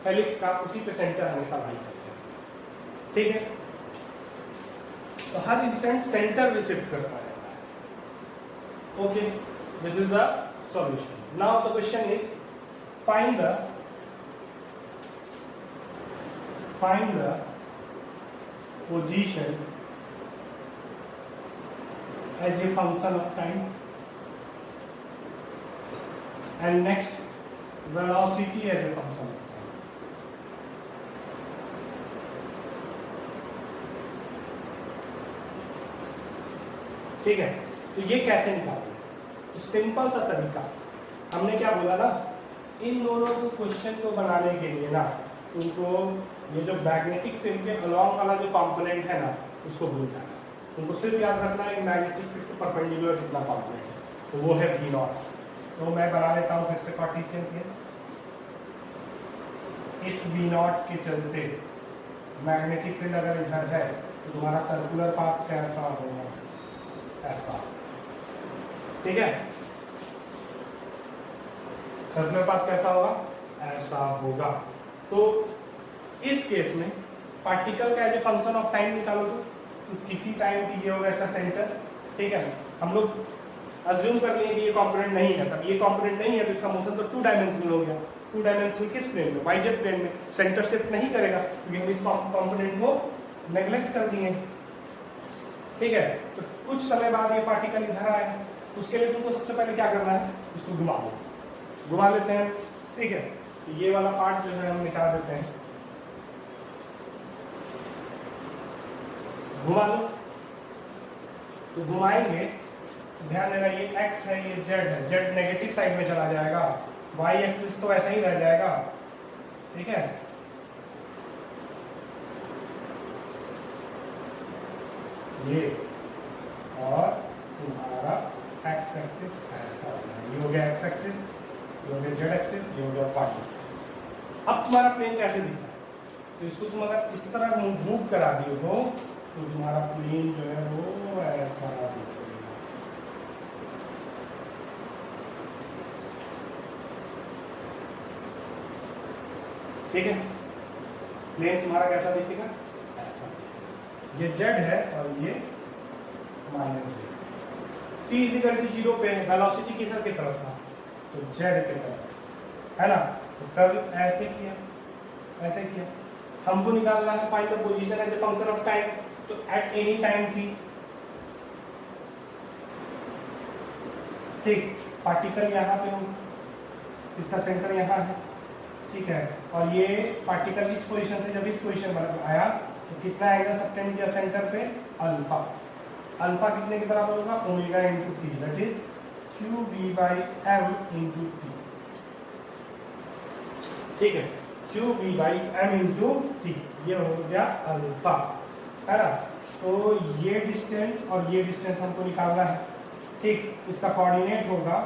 हेलिक्स का, उसी पे सेंटर हमेशा लाइन करते हैं, ठीक है। तो हर इंस्टेंट सेंटर भी शिफ्ट कर पाएगा। Okay, this is the solution. Now the question is find the position as a function of time and next velocity as a function of time. ठीक है, तो ये कैसे निकालें? तो सिंपल सा तरीका, हमने क्या बोला ना, इन दोनों को क्वेश्चन को बनाने के लिए ना, उनको ये जो मैग्नेटिक फील्ड के अलोंग वाला जो कंपोनेंट है ना, उसको भूल जाना। उनको सिर्फ याद रखना है मैग्नेटिक फील्ड से परपेंडिकुलर कितना कंपोनेंट है, तो वो है V नॉट। तो मैं बना लेता हूँ फिर से कार्टेशियन के। इस V नॉट के चलते मैग्नेटिक फील्ड अगर इधर है तो तुम्हारा सर्कुलर पाथ कैसा होगा, ऐसा, ठीक है। सर्कुलर पाथ कैसा होगा, ऐसा होगा। तो इस केस में पार्टिकल का as a function of time निकालो तो किसी टाइम की ये होगा इसका सेंटर, ठीक है। हम लोग अज्यूम कर लिए कि ये कंपोनेंट नहीं है, तब ये कंपोनेंट नहीं है तो इसका मोशन तो 2 डायमेंशनल हो गया। 2 डायमेंशनल किस प्लेन में, वाई जेड प्लेन में। सेंटर शिफ्ट नहीं करेगा क्योंकि हम इस कंपोनेंट को नेग्लेक्ट कर दिए, ठीक है। तो कुछ समय बाद ये पार्टिकल इधर आएगा, उसके लिए तुमको सबसे पहले क्या करना है, इसको घुमा लेते हैं, ठीक है। तो ये वाला पार्ट जो है हम मिटा देते हैं, घुमा लो। तो घुमाएंगे, ध्यान देना ये x है, ये z है, z नेगेटिव साइड में चला जाएगा, y एक्सिस तो ऐसा ही रह जाएगा, ठीक है। ये और तुम्हारा x एक्सिस ऐसा हो गया, ये हो गया x एक्सिस, ये हो गया z एक्सिस, ये हो गया y एक्सिस। अब तुम्हारा प्लेन कैसे दिखता है, तो इसको तुम अगर इस तरह मूव करा दिए हो तो तुम्हारा प्लेन जो है वो ऐसा दिखेगा, ठीक है। प्लेन तुम्हारा कैसा दिखेगा, ऐसा। ये z है और ये -z। t इक्वल टू 0 पे वेलोसिटी किधर की तरफ था, तो z की तरफ, है ना। तो कल ऐसे किया, हमको निकालना है find the position as a function of time, तो एट एनी टाइम t, ठीक। पार्टिकल यहाँ पे हो, इसका सेंटर यहाँ है, ठीक है। और ये पार्टिकल इस पोजीशन से जब इस पोजीशन पर आया तो कितना एंगल सबटेंड किया सेंटर पे, अल्फा। अल्फा कितने के बराबर होगा, omega into T, that is QB/m into T, ठीक है। QB/m इंटू टी, ये हो गया अल्फा, है ना। तो ये डिस्टेंस और ये डिस्टेंस हमको निकालना है, ठीक। इसका कोऑर्डिनेट होगा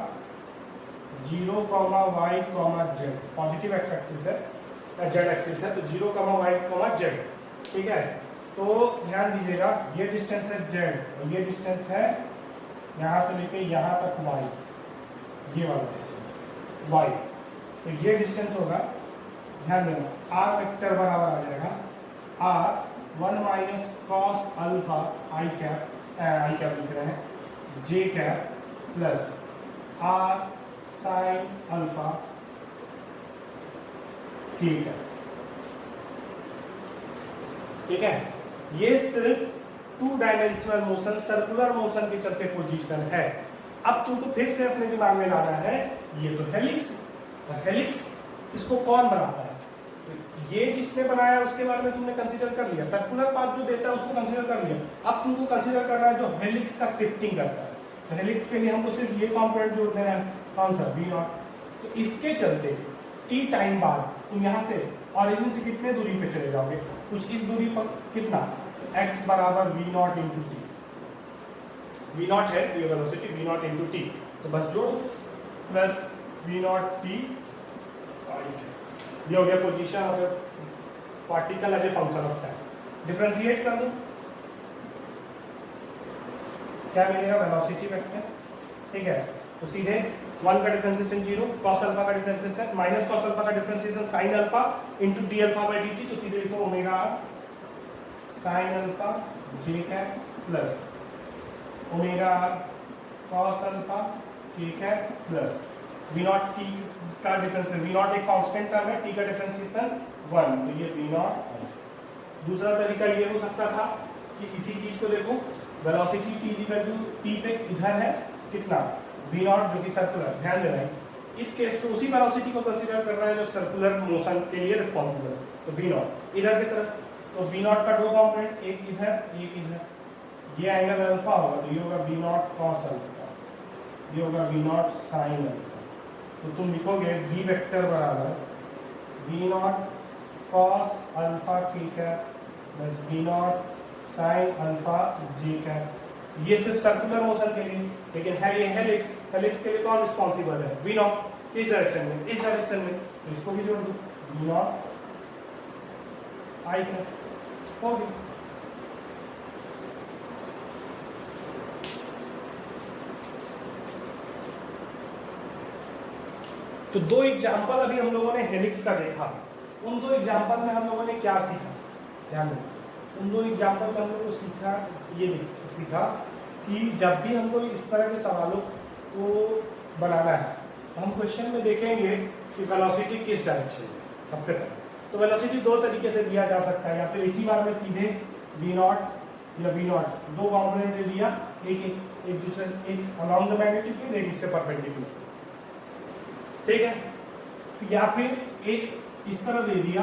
0, y, z, positive x axis है, z एक्सिस है, तो 0, y, z, ठीक है। तो ध्यान दीजिएगा, ये डिस्टेंस है z और ये डिस्टेंस है यहाँ से लेके यहाँ तक y, ये वाला डिस्टेंस y। तो ये डिस्टेंस होगा, ध्यान देना, r वेक्टर बराबर आ जाएगा r 1 minus cos alpha i cap लिख रहे हैं, j cap plus r sine alpha k cap, ठीक है। ये सिर्फ 2 डायमेंशनल मोशन, सर्कुलर मोशन के चलते पोजीशन है। अब तुमको फिर से अपने दिमाग में लाना है, ये तो हेलिक्स, और हेलिक्स इसको कौन बनाता है, तो ये जिसने बनाया उसके बारे में तुमने कंसीडर कर लिया, सर्कुलर पाथ जो देता है उसको कंसीडर कर लिया। अब तुमको कंसीडर करना है जो हेलिक्स का शिफ्टिंग करता है। तो हेलिक्स के लिए हमको सिर्फ ये कंपोनेंट जोड़ देना है, कौन सा, V नॉट। तो इसके चलते t टाइम बाद तुम यहाँ से ऑरिजिन से कितने दूरी पे चले जाओगे, कुछ इस दूरी पर, कितना, x बराबर V not into T. V not है ये velocity, V not into T, तो बस जोड़ो, प्लस V नॉट टी, ये हो गया position of particle as a function of time. Differentiate कर दो, क्या मिलेगा, वेलोसिटी वेक्टर, ठीक है। तो सीधे 1 का डिफरेंशिएशन 0, cos अल्फा का डिफरेंशिएशन माइनस cos अल्फा का differentiation sin alpha into d alpha by dt, तो सीधे लिखो omega sin alpha j cap plus omega cos alpha k cap plus v not t का डिफरेंशिएशन, v नॉट एक constant term है, t का differentiation 1, तो ये v नॉट। दूसरा तरीका ये हो सकता था कि इसी चीज को देखो, velocity t equal to t पे इधर है कितना, v नॉट जो कि सर्कुलर, ध्यान देना है इस केस पे उसी वेलोसिटी को कंसीडर कर रहा है जो सर्कुलर मोशन के लिए रिस्पांसिबल है, तो v नॉट इधर की तरफ, तो v नॉट का दो कंपोनेंट, एक इधर एक इधर, ये एंगल अल्फा होगा तो ये होगा v नॉट cos अल्फा, ये होगा v नॉट sin अल्फा। तो तुम लिखोगे v वेक्टर बराबर v nought cos alpha k cap plus v not sin alpha j cap. ये सिर्फ सर्कुलर मोशन के लिए, लेकिन है ये हेलिक्स, हेलिक्स के लिए कौन रिस्पांसिबल है, v नॉट, इस डायरेक्शन में, इस डायरेक्शन में, तो इसको भी जोड़ दो, v नॉट i कैप हो गई। तो दो एग्जाम्पल अभी हम लोगों ने हेलिक्स का देखा, उन दो एग्जाम्पल में हम लोगों ने क्या सीखा, ध्यान दो, उन दो एग्जाम्पल में हम लोगों को सीखा, ये सीखा कि जब भी हमको इस तरह के सवालों को बनाना है तो हम क्वेश्चन में देखेंगे कि वेलोसिटी किस डायरेक्शन में। सबसे पहले तो वेलोसिटी दो तरीके से दिया जा सकता है, या तो एक ही बार में सीधे v नॉट या v नॉट, दो कॉम्पोनेंट दे दिया, एक दूसरे, एक अलॉन्ग द मैग्नेटिक फील्ड, एक इससे परपेंडिकुलर, ठीक है, या फिर एक इस तरह दे दिया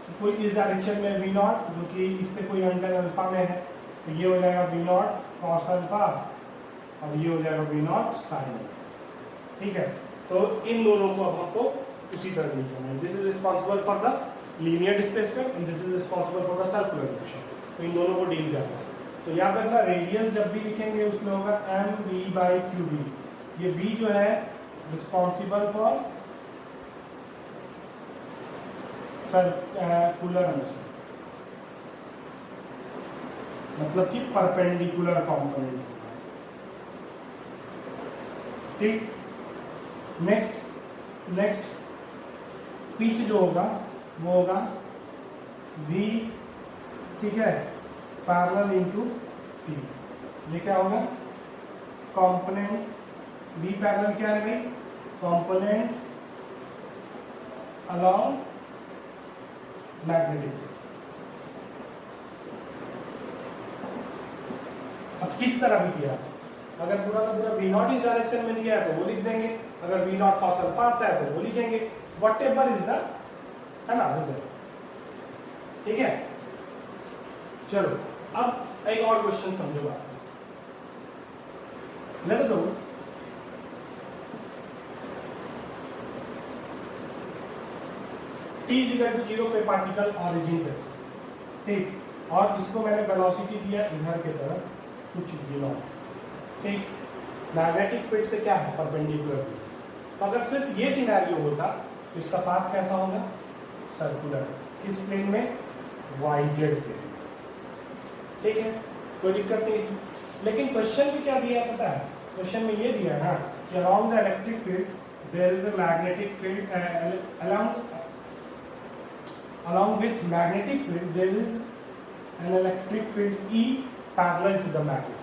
कि कोई इस डायरेक्शन में v नॉट जो कि इससे कोई एंगल अल्फा में है, तो ये हो जाएगा v नॉट cos अल्फा और ये हो जाएगा v नॉट sin, ठीक है। तो इन दोनों को अब हमको उसी तरह लिखना है, this is responsible for the linear displacement and this is responsible for the circular motion, तो इन दोनों को डील करना है। तो यहाँ पे अपना रेडियस जब भी लिखेंगे उसमें होगा mv/qb, ये v जो है रिस्पांसिबल फॉर सर्कुलर मोशन, मतलब कि परपेंडिकुलर कंपोनेंट, ठीक। नेक्स्ट पिच जो होगा वो होगा v, ठीक है, पैरेलल इनटू t, ये क्या होगा, कंपोनेंट v पैरेलल क्या है भाई, कंपोनेंट अलोंग मैग्नेटिक। अब किस तरह भी किया, अगर पूरा का पूरा v नॉट इस डायरेक्शन में लिया है तो वो लिख देंगे, अगर v नॉट cos अल्फा आता है तो वो लिखेंगे, व्हाटएवर इज द, है ना, रिजल्ट, ठीक है। चलो अब एक और क्वेश्चन समझो बात, let us suppose t equal to 0 पे पार्टिकल ऑरिजिन पे, ठीक, और इसको मैंने वेलोसिटी दिया इधर के तरफ कुछ v नॉट, ठीक, मैग्नेटिक फील्ड से क्या है, परपेंडिकुलर। तो अगर सिर्फ ये सिनेरियो होता तो इसका पाथ कैसा होगा, सर्कुलर, किस प्लेन में, yz प्लेन, ठीक है, कोई दिक्कत नहीं इसमें। लेकिन क्वेश्चन में क्या दिया है पता है, क्वेश्चन में ये दिया है ना कि around the electric field there is a magnetic field, along with magnetic field there is an electric field E parallel to the magnet,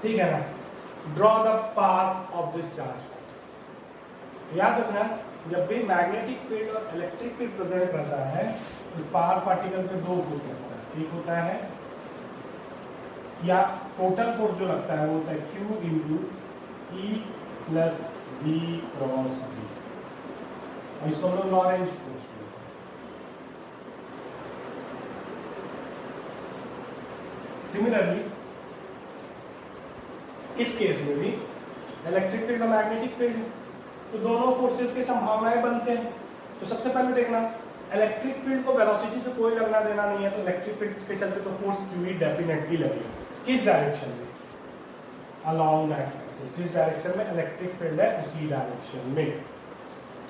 ठीक है ना। Draw the path of this charge. याद रखना जब भी मैग्नेटिक फील्ड और electric field present रहता है तो पार पार्टिकल पे दो फोर्स लगता है, एक होता है या टोटल फोर्स जो लगता है वो होता है Q into E plus B cross B, इसको हम लोग लॉरेंज फोर्स, सिमिलरली इस केस में भी इलेक्ट्रिक फील्ड और मैग्नेटिक फील्ड, तो दोनों फोर्सेस के संभावनाएं बनते हैं। तो सबसे पहले देखना, इलेक्ट्रिक फील्ड को वेलोसिटी से कोई लेना देना नहीं है, तो इलेक्ट्रिक फील्ड के चलते तो फोर्स क्यू डेफिनेटली लगेगा। किस डायरेक्शन में? Along the x axis. जिस डायरेक्शन में इलेक्ट्रिक फील्ड है उसी डायरेक्शन में,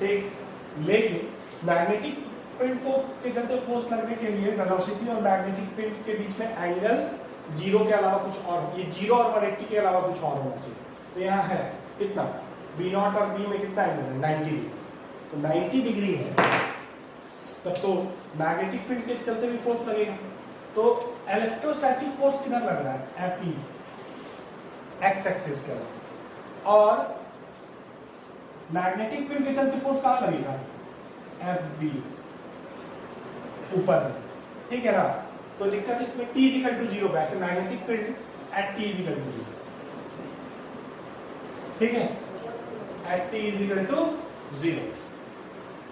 ठीक। लेकिन मैग्नेटिक फील्ड को के चलते फोर्स लगने के लिए वेलोसिटी और मैग्नेटिक फील्ड के बीच में एंगल जीरो के अलावा कुछ और, ये जीरो और 180 के अलावा कुछ और होना चाहिए। तो यहाँ है कितना, बी नॉट और बी में कितना एंगल है, 90 डिग्री। तो 90 डिग्री है तब तो मैग्नेटिक फील्ड के चलते भी फोर्स लगेगा। तो इलेक्ट्रोस्टैटिक फोर्स किधर लग रहा है, एफ ई, एक्स एक्सिस के अलावा, और मैग्नेटिक फील्ड के चलते फोर्स कहाँ लगेगा, एफ बी, ऊपर, ठीक है ना। तो दिक्कत इसमें t इक्वल टू 0 पे, ऐसे magnetic field at t equal to 0, ठीक है, एट t इक्वल टू 0।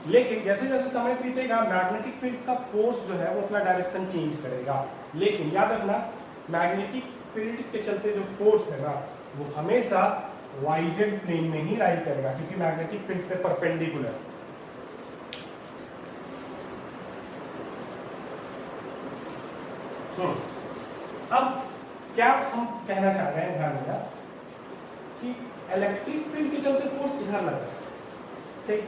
लेकिन जैसे जैसे समय बीतेगा मैग्नेटिक फील्ड का फोर्स जो है वो अपना डायरेक्शन चेंज करेगा। लेकिन याद रखना, मैग्नेटिक फील्ड के चलते जो फोर्स है ना वो हमेशा वाईजेड प्लेन में ही राइज करेगा, क्योंकि मैग्नेटिक फील्ड से परपेंडिकुलर। अब क्या हम कहना चाह रहे हैं, ध्यान देना कि इलेक्ट्रिक फील्ड के चलते फोर्स इधर लग रहा है, ठीक,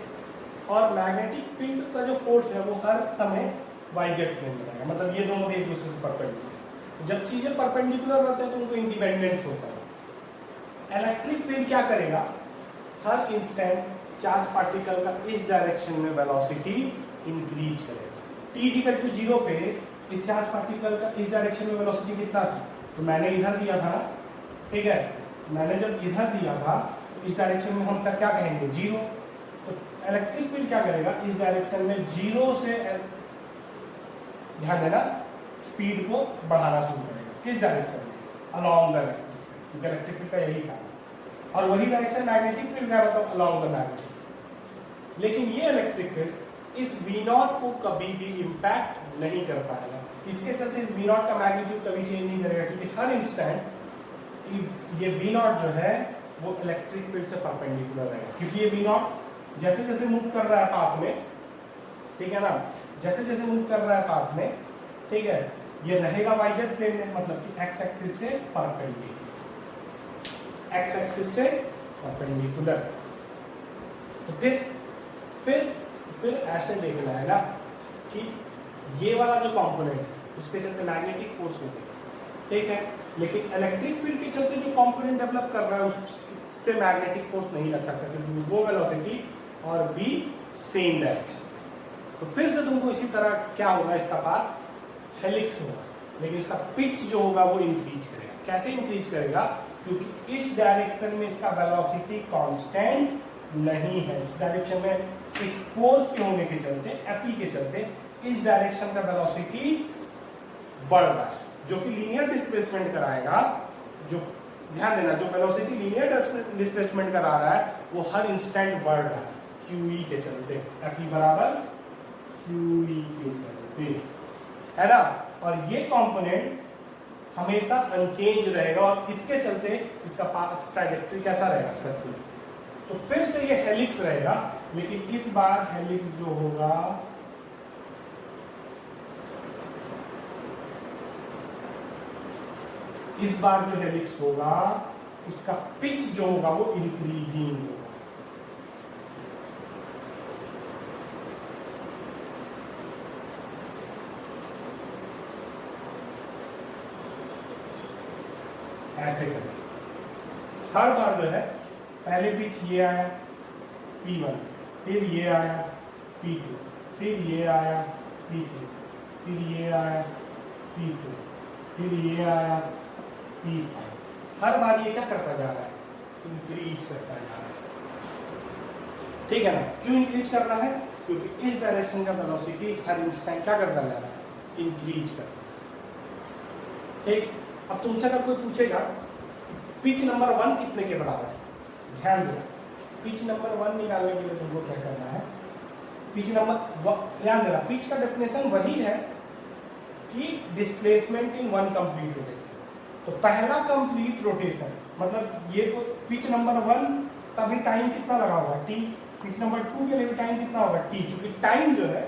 और मैग्नेटिक फील्ड का जो फोर्स है वो हर समय वाईजेड प्लेन में रहेगा, मतलब ये दोनों एक दूसरे से परपेंडिकुलर। जब चीजें परपेंडिकुलर रहते हैं तो उनको इंडिपेंडेंस होता है। इलेक्ट्रिक फील्ड क्या करेगा, हर इंस्टेंट चार्ज पार्टिकल का इस डायरेक्शन में वेलोसिटी इंक्रीज करेगा। t इक्वल टू 0 पे इस चार्ज पार्टिकल का इस डायरेक्शन में वेलोसिटी कितना था, तो मैंने इधर दिया था ना, ठीक है, मैंने जब इधर दिया था तो इस डायरेक्शन में हम क्या कहेंगे, 0। तो इलेक्ट्रिक फील्ड क्या करेगा, इस डायरेक्शन में 0 से, ध्यान देना, स्पीड को बढ़ाना शुरू करेगा। किस डायरेक्शन में, अलोंग द इलेक्ट्रिक, क्योंकि इलेक्ट्रिक फील्ड का यही काम है। और वही डायरेक्शन मैग्नेटिक फील्ड का मतलब अलोंग द मैग्नेटिक। लेकिन ये इलेक्ट्रिक फील्ड इस V0 को कभी भी इंपैक्ट नहीं कर पाएगा। इसके चलते इस V0 का मैग्नीट्यूड कभी चेंज नहीं करेगा, क्योंकि हर इंस्टेंट ये V0 जो है वो इलेक्ट्रिक फील्ड से परपेंडिकुलर रहेगा, क्योंकि ये V0 जैसे जैसे मूव कर रहा है पाथ में, ठीक है ना, जैसे जैसे मूव कर रहा है पाथ में, ठीक है, ये रहेगा वाईजेड प्लेन में, मतलब कि एक्स एक्सिस से परपेंडिकुलर, एक्स एक्सिस से परपेंडिकुलर। तो फिर ऐसे देखना है ना कि ये वाला जो कंपोनेंट है उसके चलते मैग्नेटिक फोर्स होगी, ठीक है, लेकिन इलेक्ट्रिक फील्ड के चलते जो कंपोनेंट डेवलप कर रहा है उससे मैग्नेटिक फोर्स नहीं लग सकता, क्योंकि वो वेलोसिटी और बी सेम डायरेक्शन। तो फिर से तुमको इसी तरह क्या होगा, इसका पाथ हेलिक्स होगा, लेकिन इसका पिच जो होगा वो इंक्रीज करेगा। कैसे इंक्रीज करेगा, क्योंकि इस डायरेक्शन में इसका वेलोसिटी कांस्टेंट नहीं है। इस डायरेक्शन में एक फोर्स के होने के चलते, एफ के चलते, इस डायरेक्शन का वेलोसिटी बढ़ रहा है, जो कि लीनियर डिस्प्लेसमेंट कराएगा। जो ध्यान देना, जो वेलोसिटी लीनियर डिस्प्लेसमेंट करा रहा है वो हर इंस्टेंट बढ़ रहा है QE के चलते, एफ बराबर QE के चलते, है ना। और ये कंपोनेंट हमेशा अनचेंज रहेगा, और इसके चलते इसका पाथ ट्रैजेक्टरी कैसा रहेगा, सर्कुलर। तो फिर से ये हेलिक्स रहेगा, लेकिन इस बार हेलिक्स जो होगा इस बार जो हेलिक्स होगा उसका पिच जो होगा वो इंक्रीजिंग होगा। ऐसे करें, हर बार जो है पहले पिच ये आया P1, फिर ये आया P2, फिर ये आया P3, फिर ये आया P4, फिर ये आया P5। हर बार ये क्या करता जा रहा है, इंक्रीज करता जा रहा है, ठीक है ना। क्यों इंक्रीज कर रहा है, क्योंकि इस डायरेक्शन का वेलोसिटी हर इंस्टेंट क्या करता जा रहा है, इंक्रीज करता है, ठीक। अब तुमसे अगर कोई पूछेगा पिच नंबर 1 कितने के बराबर है, ध्यान दो, पिच नंबर 1 निकालने के लिए तुमको क्या करना है, पिच नंबर ध्यान देना, पिच का डेफिनेशन वही है कि displacement in one complete rotation. तो पहला कंप्लीट रोटेशन मतलब ये तो पिच नंबर 1 का भी टाइम कितना लगा होगा टी, पिच नंबर 2 के लिए भी टाइम कितना होगा टी, क्योंकि टाइम जो है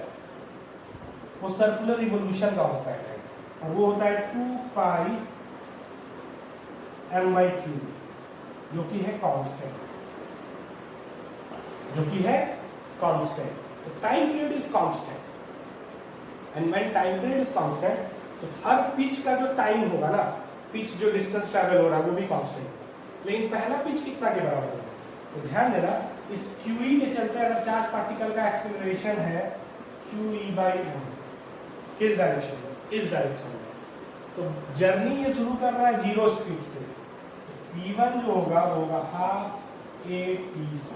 वो सर्कुलर रिवोल्यूशन का होता है टाइम, और वो होता है 2 पाई m/q, जो कि है कांस्टेंट, जो कि है कांस्टेंट। तो time period is constant and when time period is constant तो हर पिच का जो टाइम होगा ना, पिच जो डिस्टेंस ट्रैवल हो रहा है वो भी कांस्टेंट। लेकिन पहला पिच कितना के बराबर होगा, तो ध्यान देना इस QE के चलते अगर चार्ज पार्टिकल का एक्सेलरेशन है QE/m, किस डायरेक्शन में, इस डायरेक्शन में, तो जर्नी ये शुरू कर रहा है 0 स्पीड से, P1 जो होगा वो होगा हाफ AT²।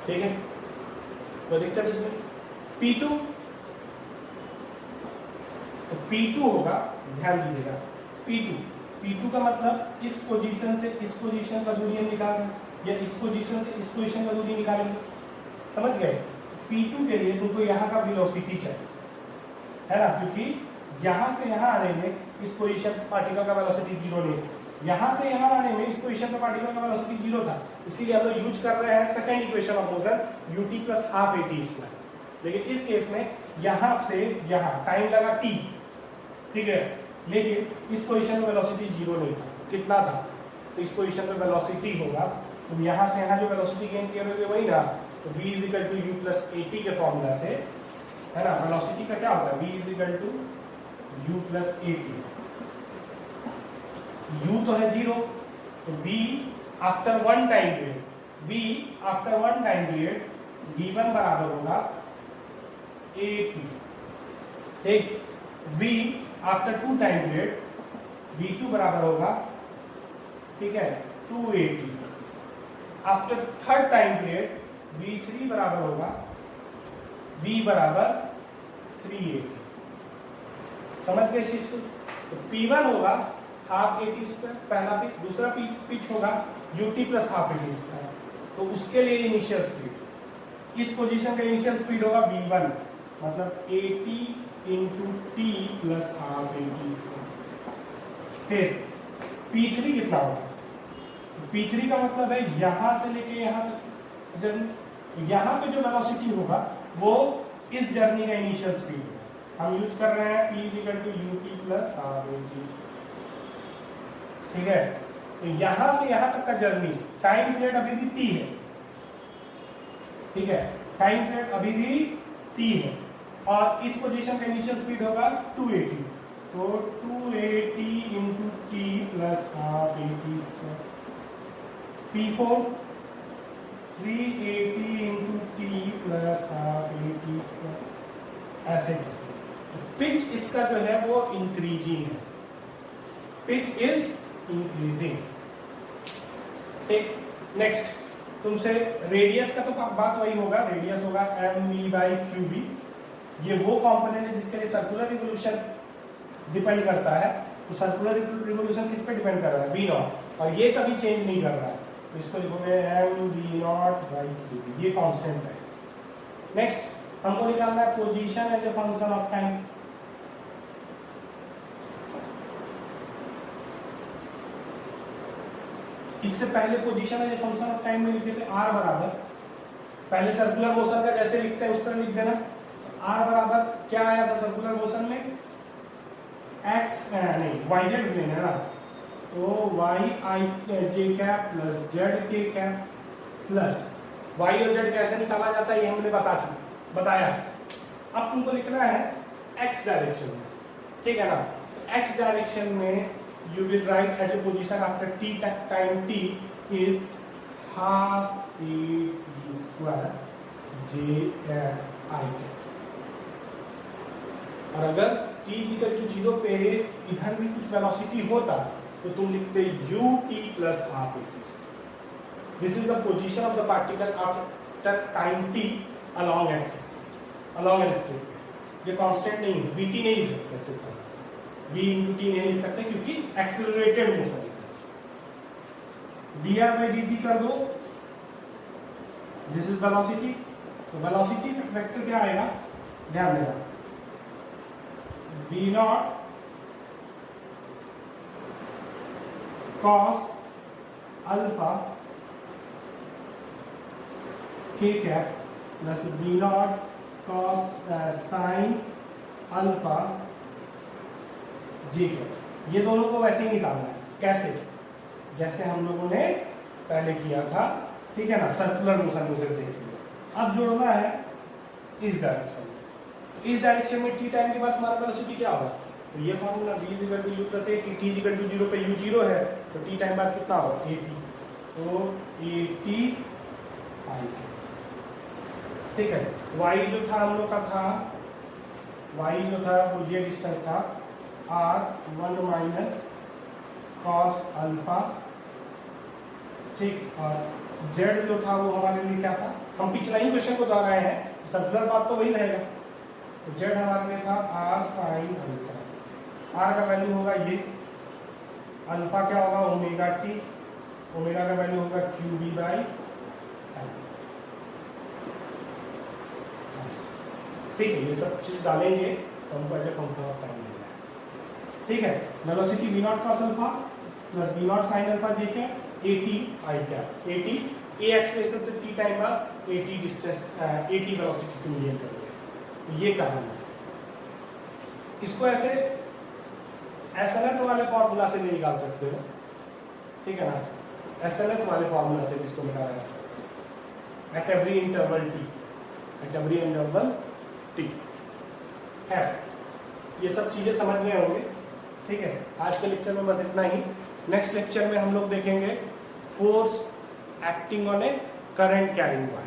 ठीक है, तो दिक्कत इसमें P2, तो P2 होगा, ध्यान दीजिएगा P2 का मतलब इस पोजीशन से इस पोजीशन का दूरी हम निकालेंगे, या इस पोजीशन से इस पोजीशन का दूरी निकालेंगे, समझ गए। P2 के लिए तुमको यहाँ का वेलोसिटी चाहिए, है ना, क्योंकि यहाँ से यहाँ आने में इस पोजीशन पार्टिकल का वेलोसिटी 0 नहीं, यहाँ से यहाँ आने में इस पोजीशन पे पार्टिकल का वेलोसिटी 0 था, इसीलिए हम लोग यूज कर रहे हैं second equation of motion ut + half AT²। लेकिन इस केस में यहाँ से यहाँ टाइम लगा t, ठीक है, लेकिन इस पोजीशन में वेलोसिटी 0 नहीं था, कितना था, तो इस पोजीशन में वेलोसिटी होगा, तो यहाँ से यहाँ जो वेलोसिटी गेन किए हुए वही ना, तो v = u + at के फॉर्मूला से, है ना, वेलोसिटी का क्या होता है, v = u + at, u तो है 0, तो v after one time period, v1 बराबर होगा at, ठीक, v after 2 time period v2 बराबर होगा, ठीक है, 2at, after third time period v3 बराबर होगा v बराबर 3at। समझ गए चीज को, तो P1 होगा हाफ AT², पहला पिच, दूसरा पिच होगा ut + हाफ AT², तो उसके लिए इनिशियल स्पीड, इस पोजीशन का इनिशियल स्पीड होगा v1, मतलब AT × t + हाफ AT²। फिर P3 कितना होगा, P3 का मतलब है यहां से लेके यहां तक जर्नी, यहां पे जो वेलोसिटी होगा वो इस जर्नी का इनिशियल स्पीड है, हम यूज कर रहे हैं P = ut + हाफ AT², ठीक है। तो यहां से यहां तक का जर्नी टाइम पीरियड अभी भी t है, ठीक है, टाइम पीरियड अभी भी t है, और इस पोजीशन का इनिशियल स्पीड होगा 2at, तो 2at × t + half AT²। P4 3at × t + half AT², ऐसे। पिच इसका जो है वो इंक्रीजिंग है, पिच इज इंक्रीजिंग, ठीक। नेक्स्ट तुमसे रेडियस का तो बात वही होगा, रेडियस होगा mv/qb, ये वो कंपोनेंट है जिसके लिए सर्कुलर रिवोल्यूशन डिपेंड करता है, तो सर्कुलर रिवोल्यूशन किस पे डिपेंड कर रहा है, v0, और ये कभी चेंज नहीं कर रहा है, तो इसको लिखोगे mv0/qb, ये कांस्टेंट है। नेक्स्ट हमको निकालना है position as a function of time. इससे पहले position as a function of time में लिखे थे r बराबर, पहले सर्कुलर मोशन का जैसे लिखते हैं उस तरह लिख देना, r बराबर क्या आया था सर्कुलर मोशन में, x नहीं yz लेना ना, तो yij + zk प्लस y और z कैसे निकाला जाता है ये हमने बताया। अब तुमको लिखना है x डायरेक्शन में, ठीक है ना, x डायरेक्शन में you will write as a position after t time t is half AT² ji। और अगर t = 0 पे इधर भी कुछ वेलोसिटी होता तो तुम लिखते ut + half AT²। This is the position of the particle after time t along x axis, along electric field. ये कांस्टेंट नहीं है, vt नहीं लिख सकते, सिर्फ v × t नहीं लिख सकते क्योंकि एक्सेलरेटेड मोशन है। dr/dt कर दो, दिस इज वेलोसिटी, तो वेलोसिटी वेक्टर क्या आएगा, ध्यान देना, v nought cos alpha k cap plus v nought cos sine alpha j cap. ये दोनों को वैसे ही निकालना है, कैसे, जैसे हम लोगों ने पहले किया था, ठीक है ना, सर्कुलर मोशन को सिर्फ देख लिया। अब जोड़ना है इस डायरेक्शन में, इस डायरेक्शन में टी टाइम के बाद हमारा वेलोसिटी क्या होगा, तो ये formula v equal to u plus a, t equal to 0 पे u 0 है, तो टी टाइम बाद कितना होगा at, तो at i, ठीक है। y जो था हम लोग का था, y जो था वो ये डिस्टेंस था r1 माइनस कॉस अल्फा, ठीक, और z जो था वो हमारे लिए क्या था, हम पिछला ही क्वेश्चन को दोहराए हैं, सर्कुलर बात तो वही रहेगा, तो z हमारे लिए था r साइन अल्फा, r का वैल्यू होगा ये, अल्फा क्या होगा ओमेगा टी, ओमेगा का वैल्यू होगा क्यू बी बाई, ठीक है। ये सब चीज डालेंगे तो हमको ऐसे फंक्शन ऑफ टाइम मिलेगा, ठीक है। Velocity v not cos alpha plus v naught sine alpha जे क्या, at i क्या, at a एक्सेलरेशन से t टाइम बाद at डिस्टेंस at वेलोसिटी को मिलियन करोगे, तो ये कारण है। इसको ऐसे एसएलएच वाले फॉर्मूला से नहीं निकाल सकते हो, ठीक है ना, एसएलएच वाले फॉर्मूला से इसको निकाला जा सकता है, at every interval t, at every interval t है। ये सब चीजें समझ गए होंगे, ठीक है। आज के लेक्चर में बस इतना ही। नेक्स्ट लेक्चर में हम लोग देखेंगे force acting on A current carrying wire.